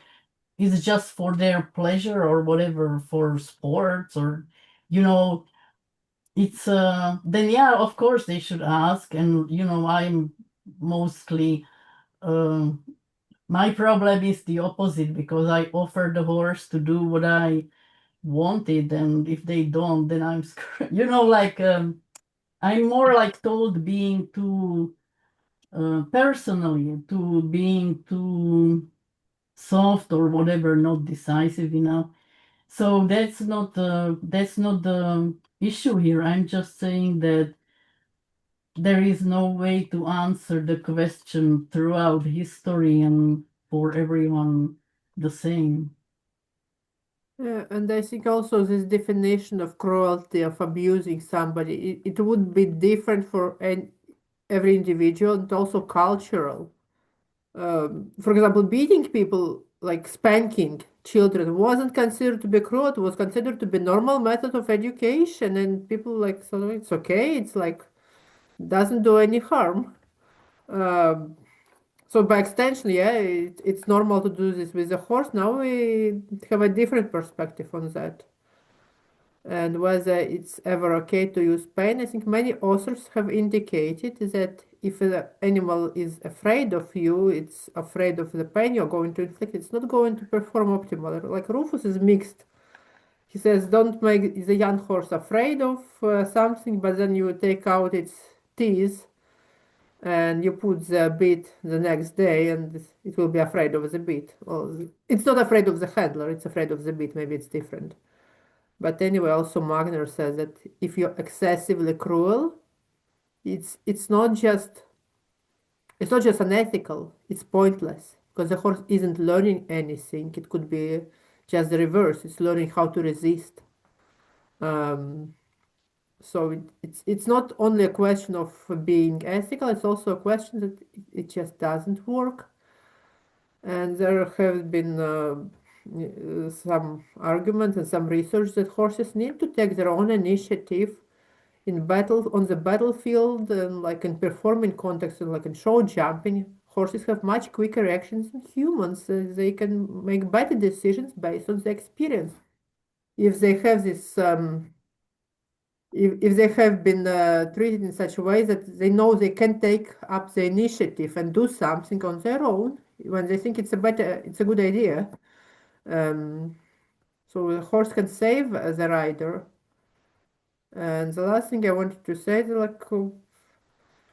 it's just for their pleasure or whatever, for sports or, it's then yeah, of course they should ask. And I'm mostly um my problem is the opposite, because I offer the horse to do what I wanted, and if they don't, then I'm screwed. I'm more like told being too personally, to being too soft or whatever, not decisive enough. So that's not the issue here. I'm just saying that there is no way to answer the question throughout history and for everyone the same. Yeah, and I think also this definition of cruelty, of abusing somebody, it would be different for every individual and also cultural. For example, beating people, like spanking children, wasn't considered to be cruel. It was considered to be normal method of education, and people like, so it's okay. It's like doesn't do any harm. Um, so by extension, yeah, it's normal to do this with a horse. Now we have a different perspective on that. And whether it's ever okay to use pain, I think many authors have indicated that if the animal is afraid of you, it's afraid of the pain you're going to inflict, it's not going to perform optimally. Like Rufus is mixed. He says, don't make the young horse afraid of something, but then you take out its teeth and you put the bit the next day and it will be afraid of the bit. Well, it's not afraid of the handler, it's afraid of the bit. Maybe it's different. But anyway, also Magner says that if you're excessively cruel, it's not just unethical, it's pointless because the horse isn't learning anything. It could be just the reverse. It's learning how to resist. Um, so it's not only a question of being ethical, it's also a question that it just doesn't work. And there have been some argument and some research that horses need to take their own initiative in battle on the battlefield and like in performing contests and like in show jumping. Horses have much quicker reactions than humans. They can make better decisions based on the experience. If they have this if they have been treated in such a way that they know they can take up the initiative and do something on their own when they think it's a good idea. Um, so the horse can save the rider. And the last thing I wanted to say is like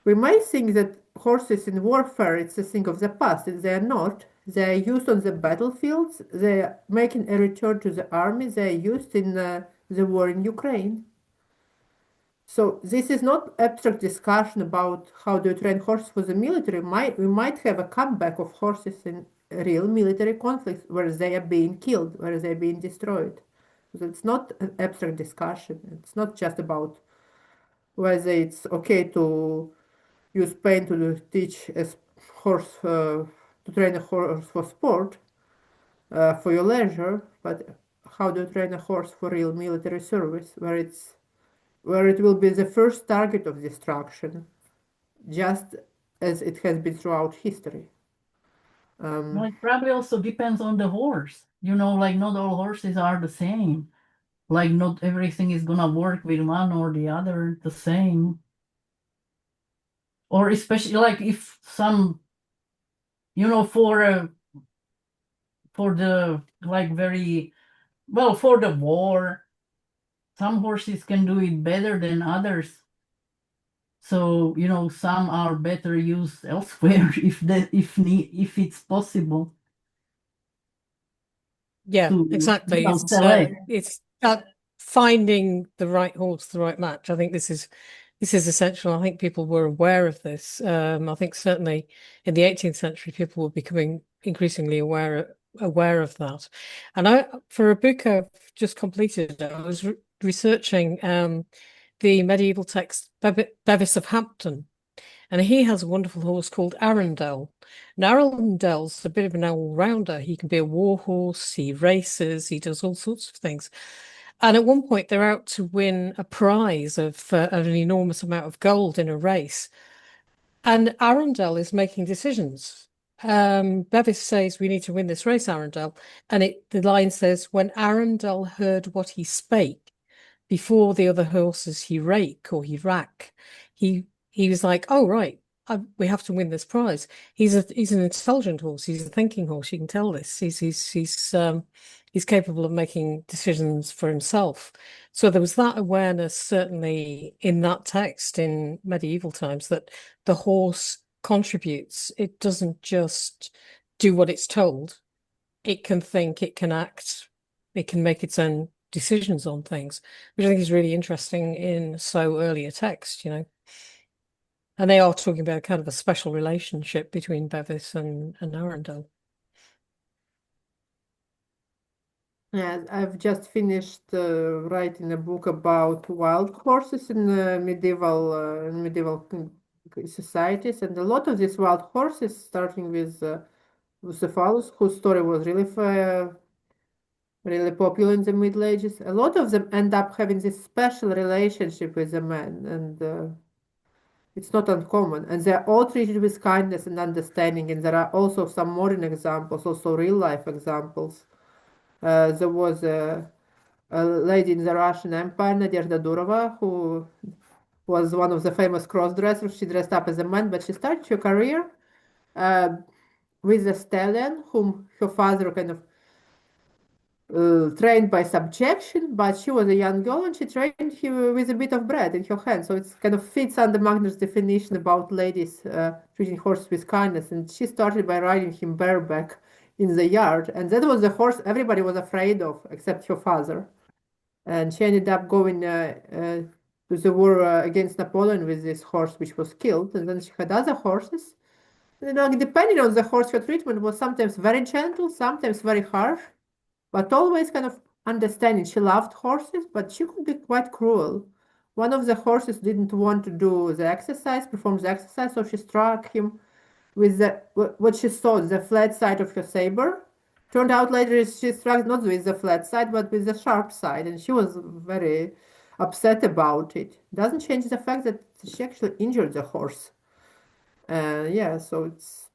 we might think that horses in warfare it's a thing of the past. They are not. They are used on the battlefields. They are making a return to the army. They are used in the war in Ukraine. So this is not abstract discussion about how do you train horses for the military. We might have a comeback of horses in real military conflicts where they are being killed, where they are being destroyed. So it's not an abstract discussion. It's not just about whether it's okay to use pain to teach a horse to train a horse for sport for your leisure, but how do you train a horse for real military service where it will be the first target of destruction, just as it has been throughout history. Well, it probably also depends on the horse. Like not all horses are the same. Like not everything is gonna work with one or the other the same. Or especially like if some, for the like very well for the war, some horses can do it better than others. So, some are better used elsewhere if it's possible Yeah, to, exactly. select. It's finding the right horse, the right match. I think this is essential. I think people were aware of this. I think certainly in the 18th century, people were becoming increasingly aware of that. And for a book I've just completed, I was researching the medieval text Bevis of Hampton, and he has a wonderful horse called Arundel. Now, Arundel's a bit of an all-rounder. He can be a war horse, he races, he does all sorts of things. And at one point, they're out to win a prize of an enormous amount of gold in a race. And Arundel is making decisions. Bevis says, "We need to win this race, Arundel." And the line says, "When Arundel heard what he spake, before the other horses he rake or he rack, he was like, oh right, we have to win this prize." He's an intelligent horse. He's a thinking horse. You can tell this. He's capable of making decisions for himself. So there was that awareness certainly in that text in medieval times that the horse contributes. It doesn't just do what it's told. It can think, it can act, it can make its own decisions on things, which I think is really interesting in so early a text, And they are talking about kind of a special relationship between Bevis and Arundel. Yeah, I've just finished writing a book about wild horses in medieval societies, and a lot of these wild horses, starting with Bucephalus, whose story was really popular in the Middle Ages. A lot of them end up having this special relationship with a man, and it's not uncommon. And they're all treated with kindness and understanding. And there are also some modern examples, also real life examples. There was a lady in the Russian Empire, Nadezhda Durova, who was one of the famous cross-dressers. She dressed up as a man, but she started her career uh, with a stallion, whom her father kind of trained by subjection, but she was a young girl and she trained him with a bit of bread in her hand. So it kind of fits under Magnus' definition about ladies treating horses with kindness. And she started by riding him bareback in the yard. And that was the horse everybody was afraid of, except her father. And she ended up going to the war against Napoleon with this horse, which was killed. And then she had other horses. Depending on the horse, her treatment was sometimes very gentle, sometimes very harsh, but always kind of understanding. She loved horses, but she could be quite cruel. One of the horses didn't want to do the exercise, perform the exercise, so she struck him with what she thought the flat side of her saber. Turned out later she struck not with the flat side, but with the sharp side, and she was very upset about it. Doesn't change the fact that she actually injured the horse. Yeah, so it's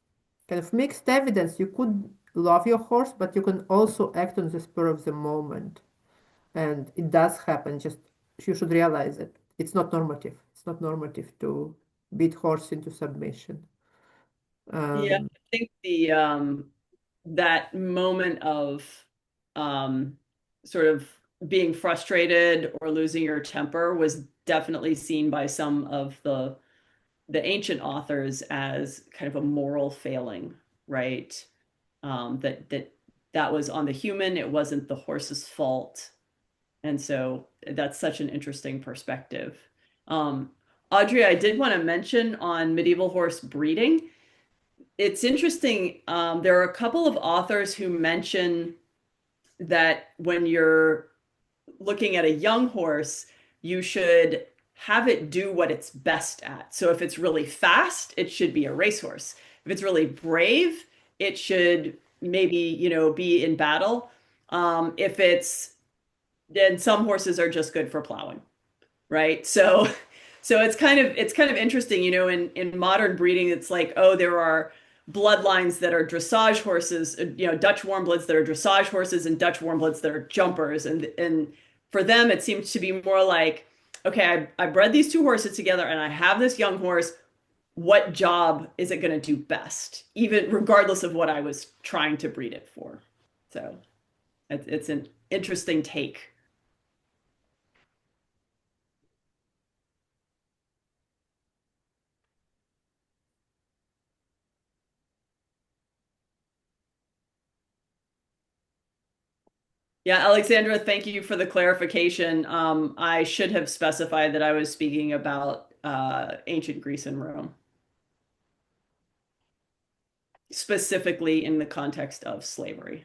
kind of mixed evidence. You could love your horse, but you can also act on the spur of the moment. And it does happen. Just you should realize it. It's not normative. It's not normative to beat horse into submission. Yeah, I think the that moment of sort of being frustrated or losing your temper was definitely seen by some of the ancient authors as kind of a moral failing, right? That was on the human, it wasn't the horse's fault. And so that's such an interesting perspective. Audrey, I did want to mention on medieval horse breeding. It's interesting. There are a couple of authors who mention that when you're looking at a young horse, you should have it do what it's best at. So if it's really fast, it should be a racehorse. If it's really brave, it should maybe, be in battle. If it's, then some horses are just good for plowing, right? So it's kind of interesting, in modern breeding, it's like, oh, there are bloodlines that are dressage horses, Dutch warmbloods that are dressage horses and Dutch warmbloods that are jumpers. And for them, it seems to be more like, okay, I bred these two horses together and I have this young horse. What job is it going to do best, even regardless of what I was trying to breed it for? So it's an interesting take. Yeah, Alexandra, thank you for the clarification. I should have specified that I was speaking about ancient Greece and Rome, specifically in the context of slavery.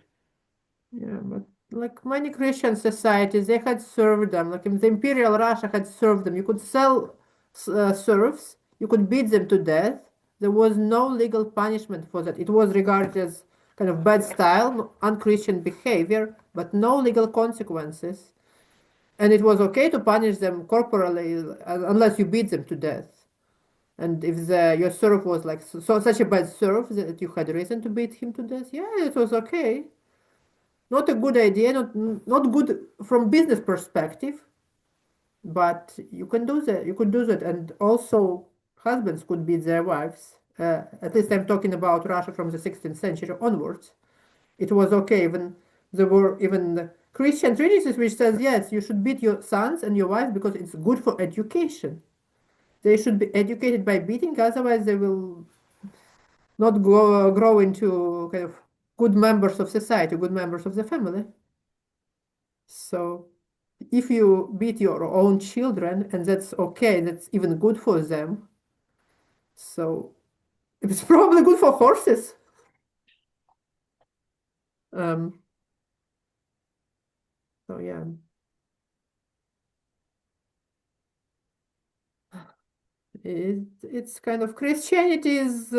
Yeah, but like many Christian societies, they had served them. Like in the Imperial Russia had served them. You could sell serfs, you could beat them to death. There was no legal punishment for that. It was regarded as kind of bad style, unchristian behavior, but no legal consequences. And it was okay to punish them corporally unless you beat them to death. And if your serf was like such a bad serf that you had reason to beat him to death, yeah, it was okay. Not a good idea, not good from business perspective, but you can do that. You could do that, and also husbands could beat their wives. At least I'm talking about Russia from the 16th century onwards. It was okay. Even there were even Christian treatises which says yes, you should beat your sons and your wives because it's good for education. They should be educated by beating, otherwise they will not grow into kind of good members of society, good members of the family. So if you beat your own children and that's okay, that's even good for them. So it's probably good for horses. Um, so yeah, it's kind of Christianity is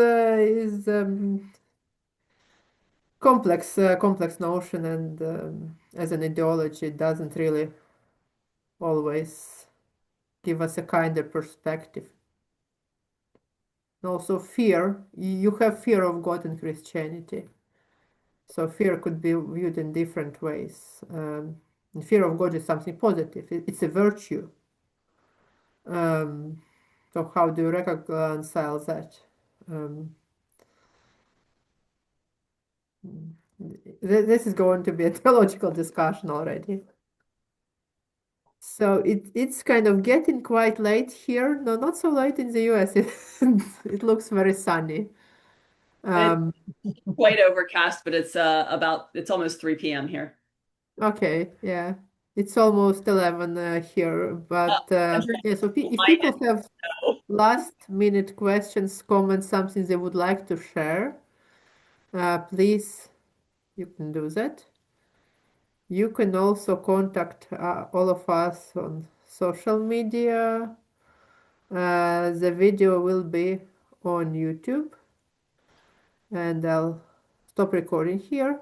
complex notion, and as an ideology, it doesn't really always give us a kinder perspective. And also fear, you have fear of God in Christianity. So fear could be viewed in different ways. And fear of God is something positive. It's a virtue. Um, so how do you reconcile that? Um, this is going to be a theological discussion already. So it's kind of getting quite late here. No, not so late in the US. It looks very sunny. It's Um, quite overcast, but it's almost 3 p.m. here. okay, yeah. It's almost 11 here, but Andrew, yeah, so if I people have know. last minute questions, comments, something they would like to share, please, you can do that. You can also contact all of us on social media. The video will be on YouTube, and I'll stop recording here.